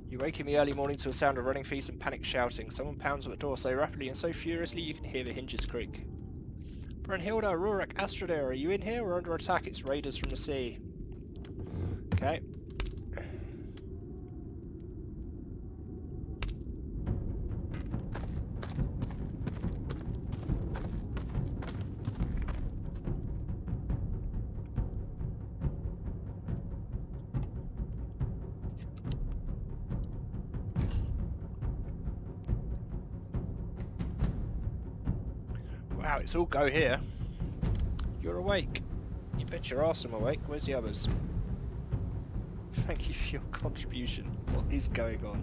You wake in the early morning to a sound of running feet and panic shouting. Someone pounds at the door so rapidly and so furiously you can hear the hinges creak. Brunhilde, Rurik, Astradir, are you in here? We're under attack. It's raiders from the sea. Okay. Wow, it's all go here. You're awake. You bet your arse I'm awake. Where's the others? Thank you for your contribution. What is going on?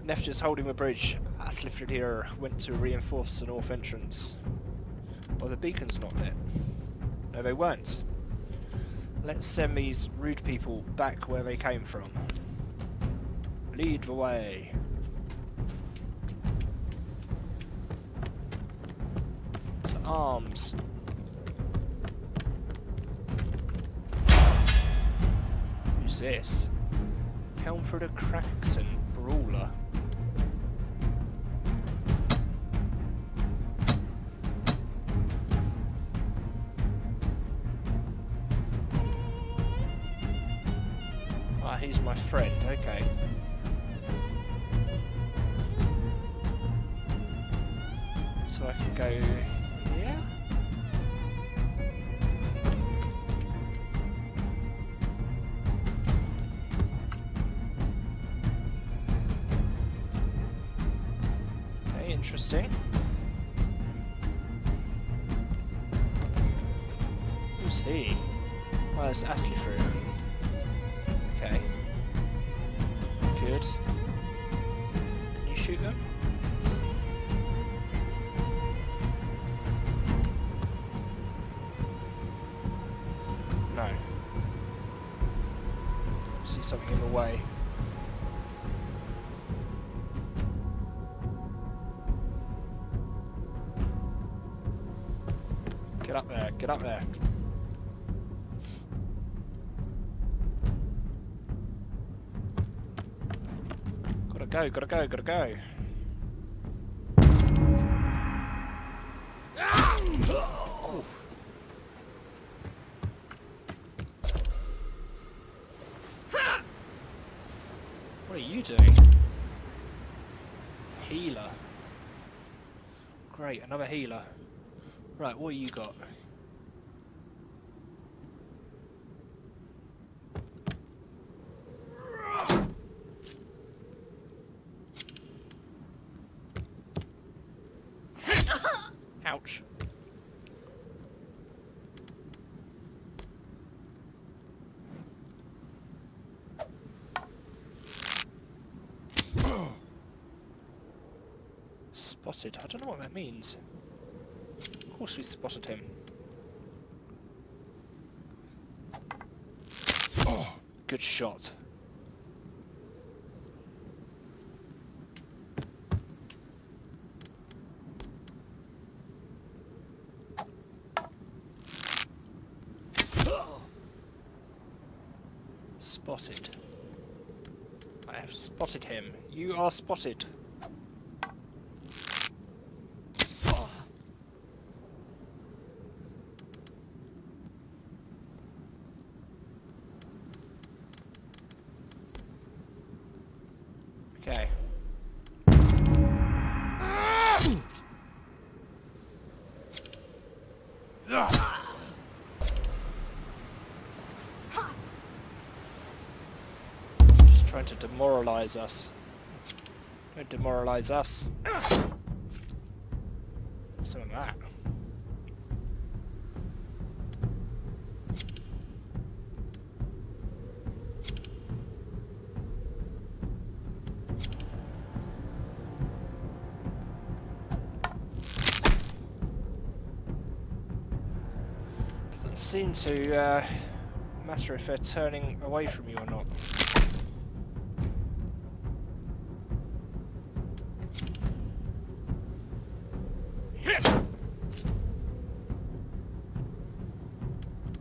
Nefja's holding the bridge. Aslifrid here went to reinforce the north entrance. Well, the beacon's not lit. No, they weren't. Let's send these rude people back where they came from. Lead the way. arms. Who's this? Helmford Craxton Brawler. Ah, he's my friend, okay. So I can go here? Okay, interesting. Who's he? Oh, that's Astley through. Okay. Good. Can you shoot them? No. See something in the way. Get up there, get up there. Gotta go. Oh. What are you doing? Healer. Great, another healer. Right, what you got? Ouch. Spotted. I don't know what that means. Of course we spotted him. Oh, good shot. Spotted. I have spotted him. You are spotted. Okay. Just trying to demoralize us. Don't demoralize us. Some of that. Doesn't seem to matter if they're turning away from you or not.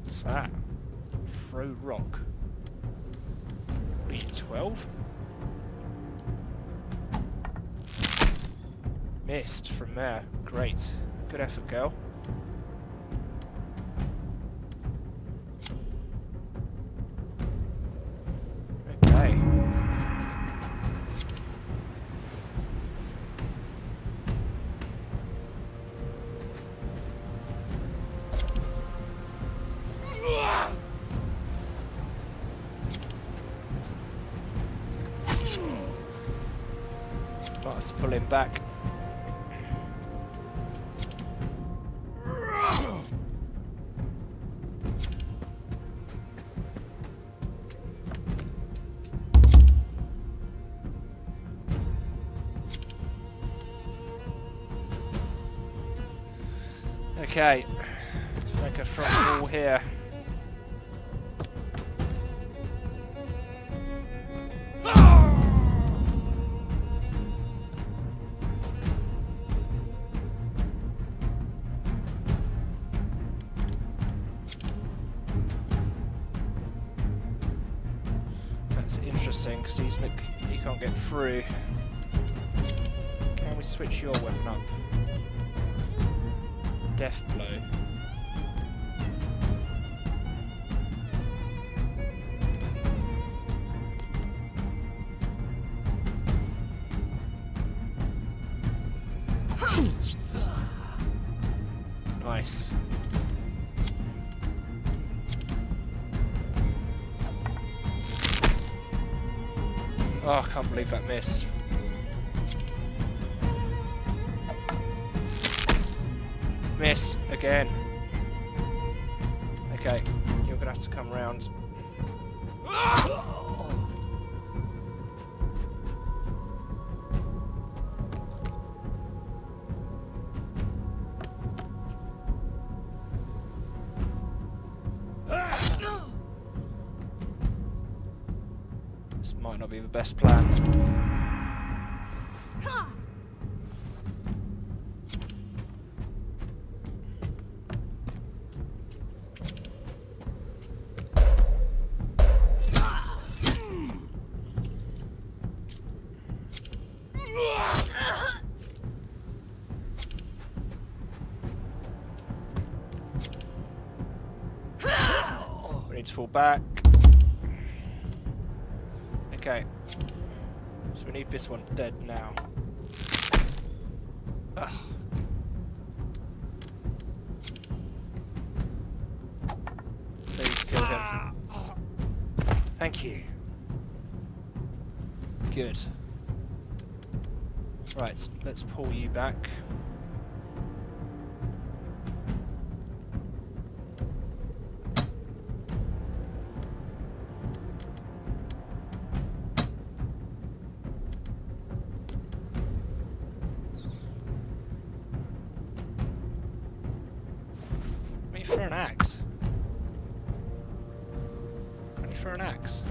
What's that? Throw rock. What are you, 12? Missed from there. Great. Good effort, girl. Okay. Might have to pull him back. Okay, let's make a front wall here. That's interesting because he can't get through. Can we switch your weapon up? Death blow. Nice. Oh, I can't believe that missed. Miss again. Okay, you're gonna have to come round. This might not be the best plan. We need to fall back. Okay. So we need this one dead now. Ugh. Please kill him. Thank you. Good. Right, let's pull you back. For an axe. Ready for an axe.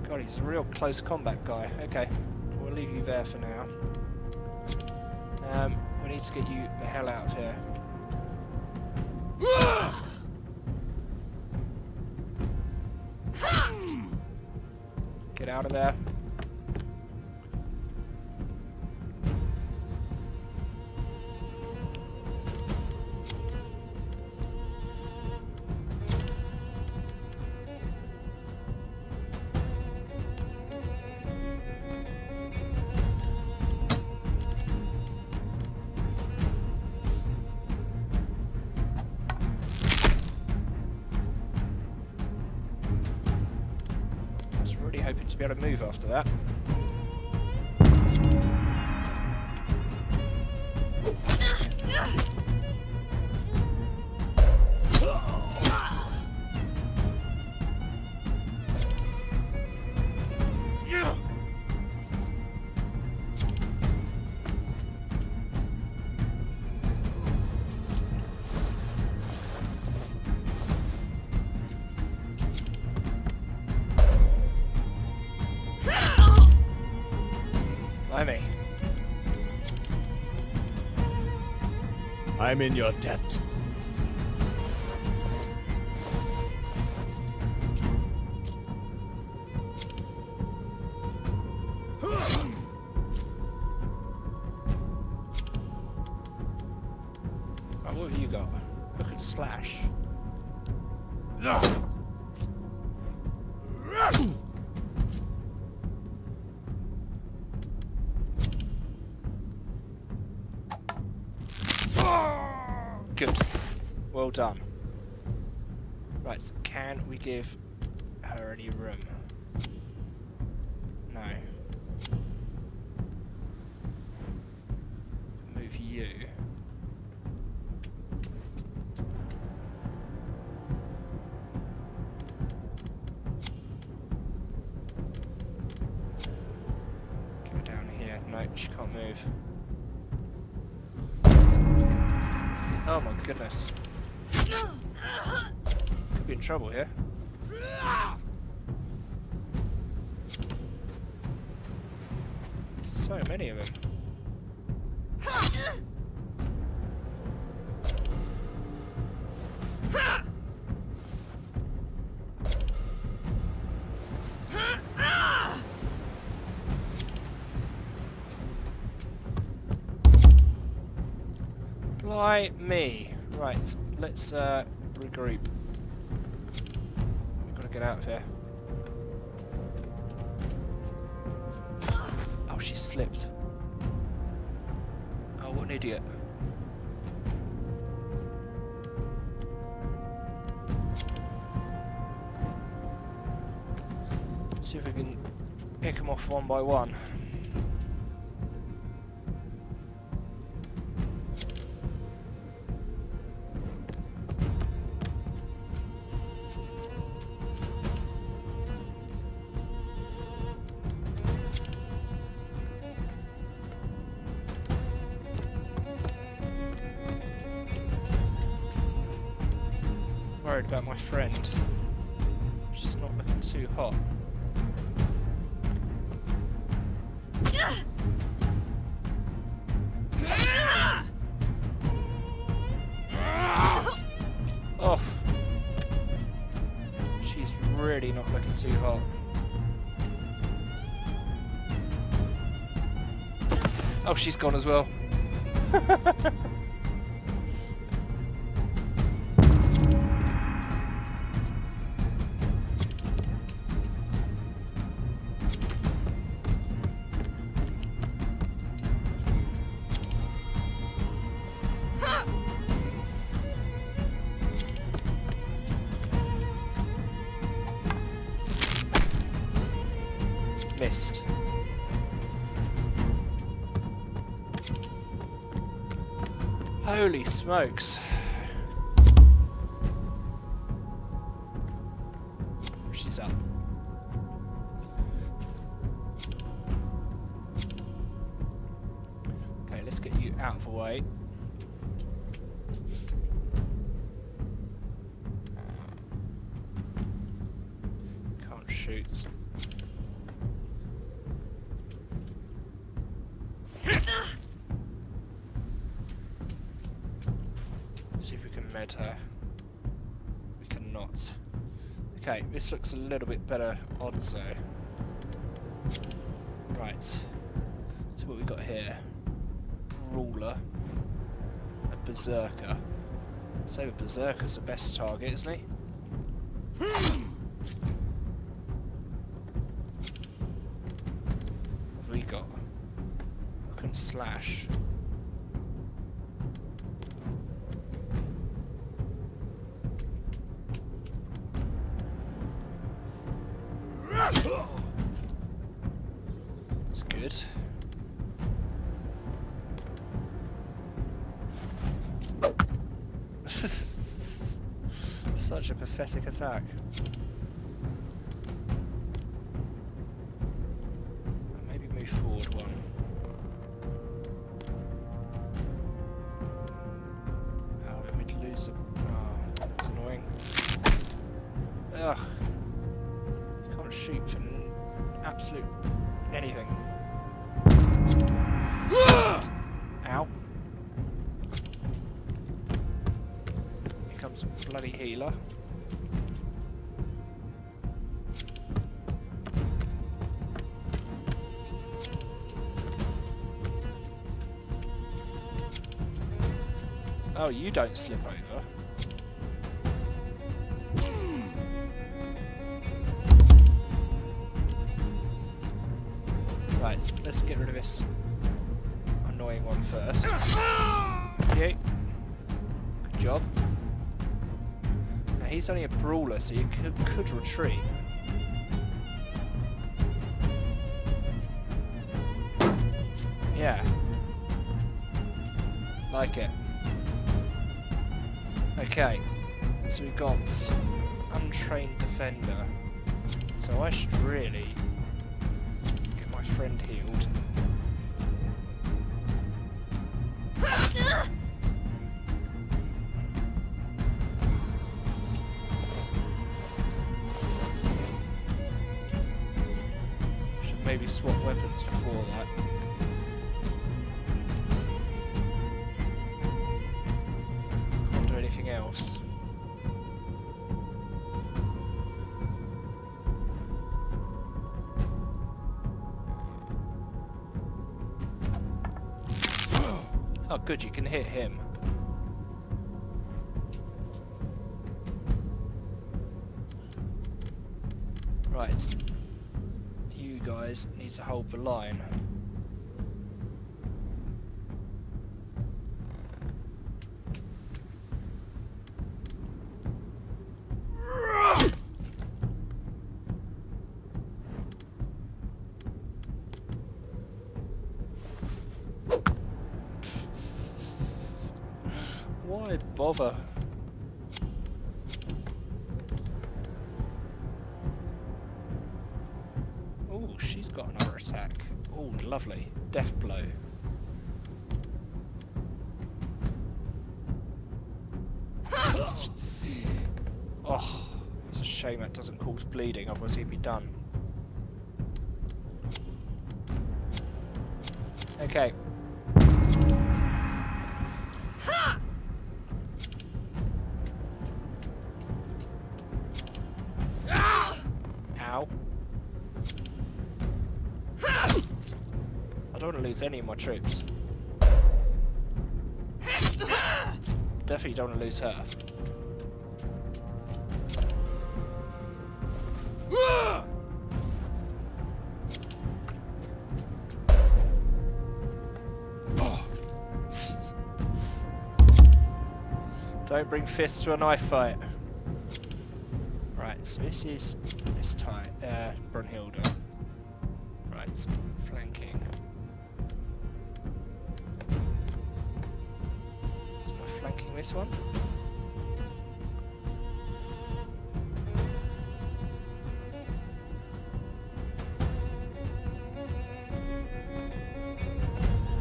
God, he's a real close combat guy. Okay, we'll leave you there for now. We need to get you the hell out of here. Get out of there. Hoping to be able to move after that. Blimey. I'm in your debt. Right, what have you got? Hook and slash. Good. Well done. Right, can we give her any room? No. Move you. Get her down here. No, she can't move. Oh my goodness. Could be in trouble here. So many of them. Why me? Right, let's regroup. We've got to get out of here. Oh, she slipped. Oh, what an idiot. See if we can pick them off one by one. Worried about my friend. She's not looking too hot. Oh, she's really not looking too hot. Oh, she's gone as well. Missed. Holy smokes. She's up. Okay, let's get you out of the way. Can't shoot. See if we can med her. We cannot. Okay, this looks a little bit better odds though. Right. So what we got here? Brawler. A berserker. So the berserker's the best target, isn't he? What have we got? Hook and slash. That's good. Such a pathetic attack. Maybe move forward one. Oh, we'd lose a... Oh, that's annoying. Ugh. Can't shoot for absolute anything. Ow. Here comes a bloody healer. Oh, you don't slip over. Right, let's get rid of this annoying one first. Okay. Good job. Now he's only a brawler, so you could retreat. Yeah. Like it. Okay. So we've got untrained defender. So I should really get my friend healed. Should maybe swap weapons before that. Can't do anything else. Oh good, you can hit him. Right. You guys need to hold the line. Why bother? Oh, she's got another attack. Oh, lovely. Death blow. Oh, it's a shame that doesn't cause bleeding, otherwise he'd be done. Okay. Ow. I don't want to lose any of my troops. Definitely don't want to lose her. Don't bring fists to a knife fight. Right, so this is this time Brunhilde. Right, flanking. So am I flanking this one?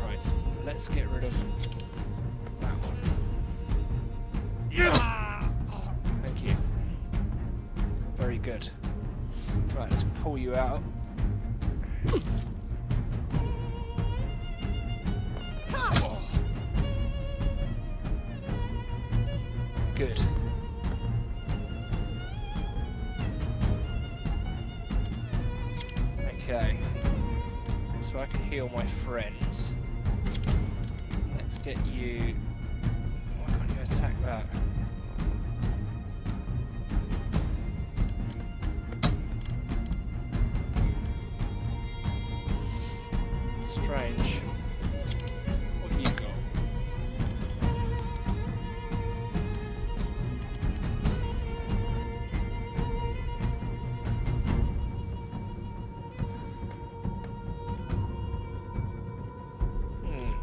Right, let's get rid of that one. Thank you. Very good. Right, let's pull you out. Good. Okay. So I can heal my friends. Let's get you... Why can't you attack that? Strange. What have you got?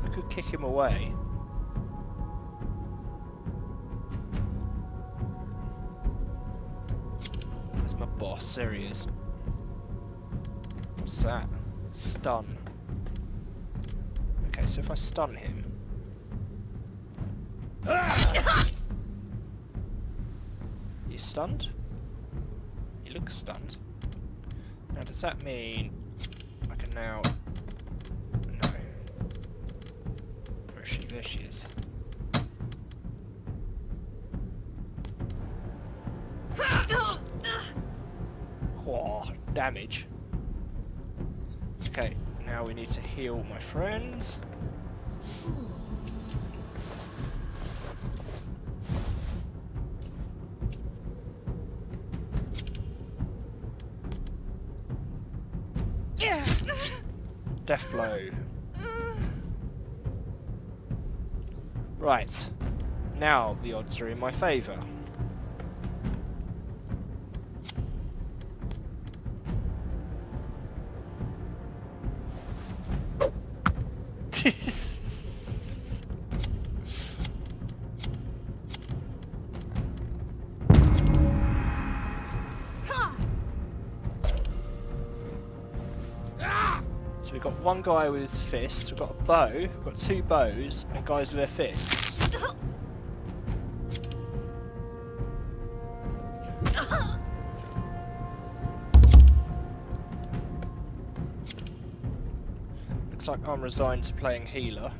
I could kick him away. Where's my boss? There he is. What's that? Stun. Okay, so if I stun him... You stunned? You look stunned. Now does that mean I can now... No. Where is she? There she is. Whoa, damage. Okay, now we need to heal my friends. Death blow. Right. Now the odds are in my favour. So we've got one guy with his fists, we've got a bow, we've got two bows, and guys with their fists. Looks like I'm resigned to playing healer.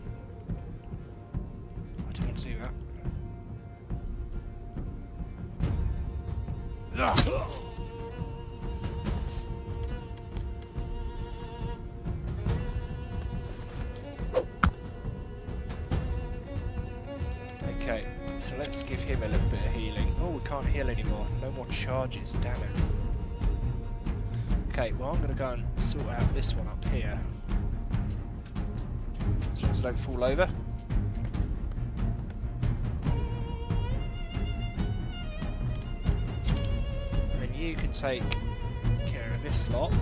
I don't want to do that. Okay, so let's give him a little bit of healing. Oh, we can't heal anymore. No more charges, damn it. Okay, well I'm going to go and sort out this one up here. As long as I don't fall over. And then you can take care of this lot.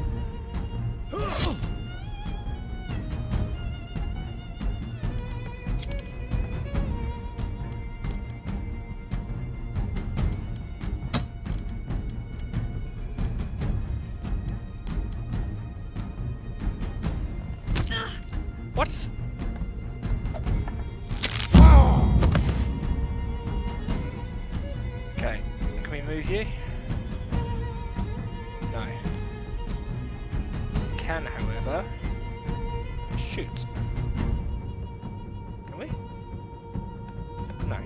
What? Okay, can we move you? No. Can, however, shoot. Can we? No.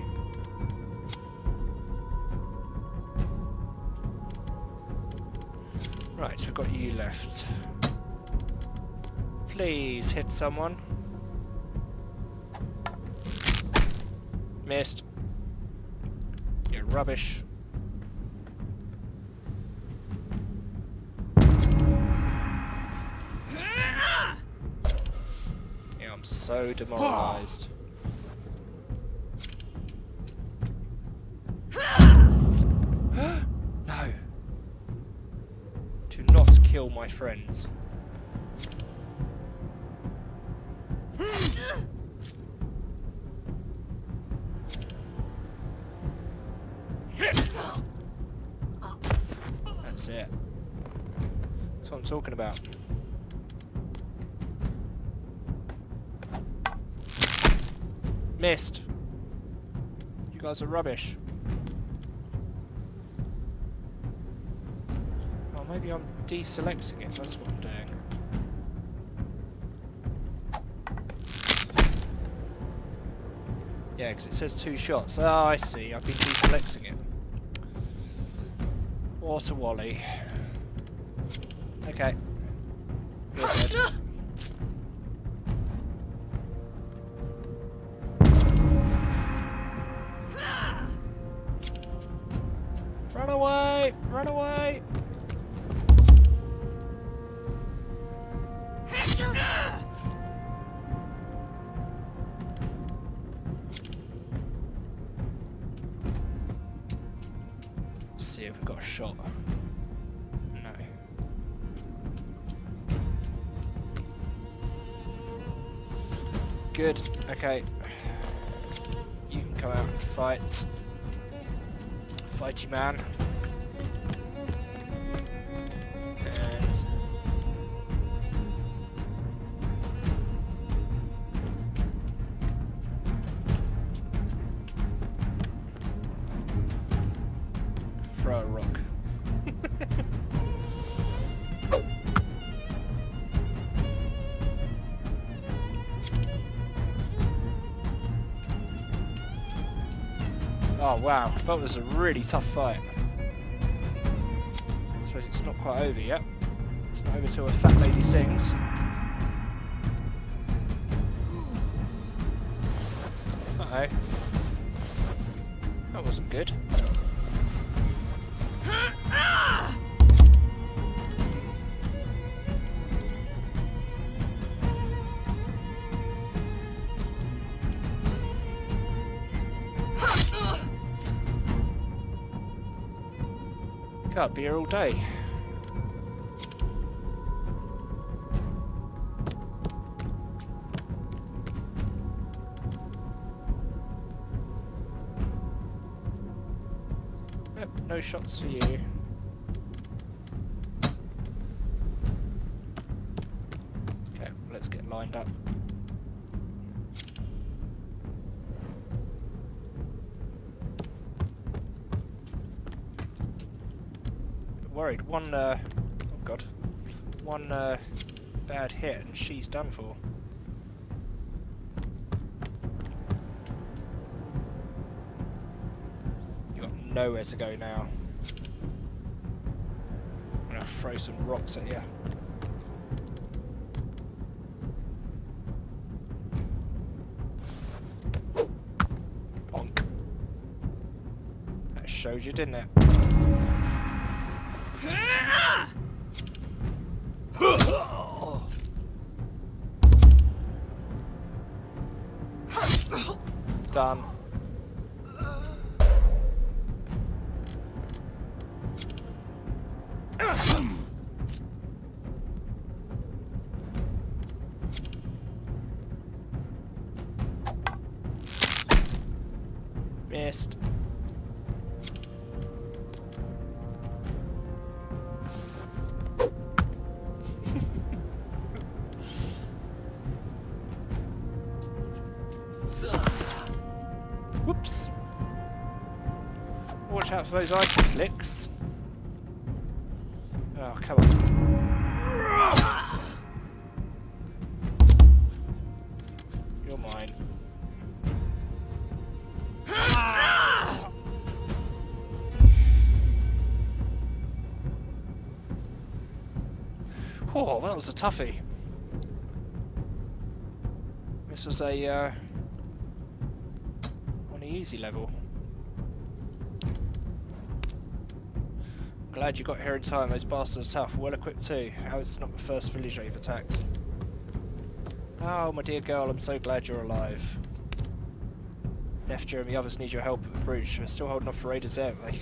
Right, so we've got you left. Please hit someone. Missed. You're rubbish. Yeah, I'm so demoralised. No. Do not kill my friends. That's it. That's what I'm talking about. Missed. You guys are rubbish. Oh, maybe I'm deselecting it. That's what I'm doing. Yeah, because it says 2 shots. Oh, I see. I've been deselecting it. What a wally. Okay. You're dead. Run away! Run away! Let's see if we've got a shot. No. Good. Okay. You can come out and fight. Fighty man. And throw a rock. Oh wow, that was a really tough fight. I suppose it's not quite over yet. It's not over till a fat lady sings. Uh-oh. That wasn't good. Can't be here all day. Yep, no shots for you. Okay, let's get lined up. Worried. One, oh god. One, bad hit and she's done for. You got nowhere to go now. I'm gonna throw some rocks at you. Bonk. That showed you, didn't it? Done. Missed. Whoops. Watch out for those ice slicks. Oh, come on. You're mine. Oh, that was a toughie. This was a on the easy level. Glad you got here in time. Those bastards are tough. Well equipped too. How is this not the first village they've attacked? Oh, my dear girl, I'm so glad you're alive. Neptune and the others need your help at the bridge. We're still holding off for raiders there. They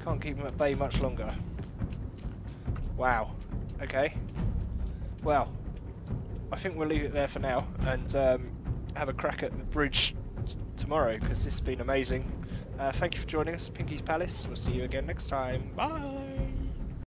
can't keep them at bay much longer. Wow. Okay. Well, I think we'll leave it there for now and have a crack at the bridge tomorrow because this has been amazing. Thank you for joining us, Pinky's Palace. We'll see you again next time. Bye!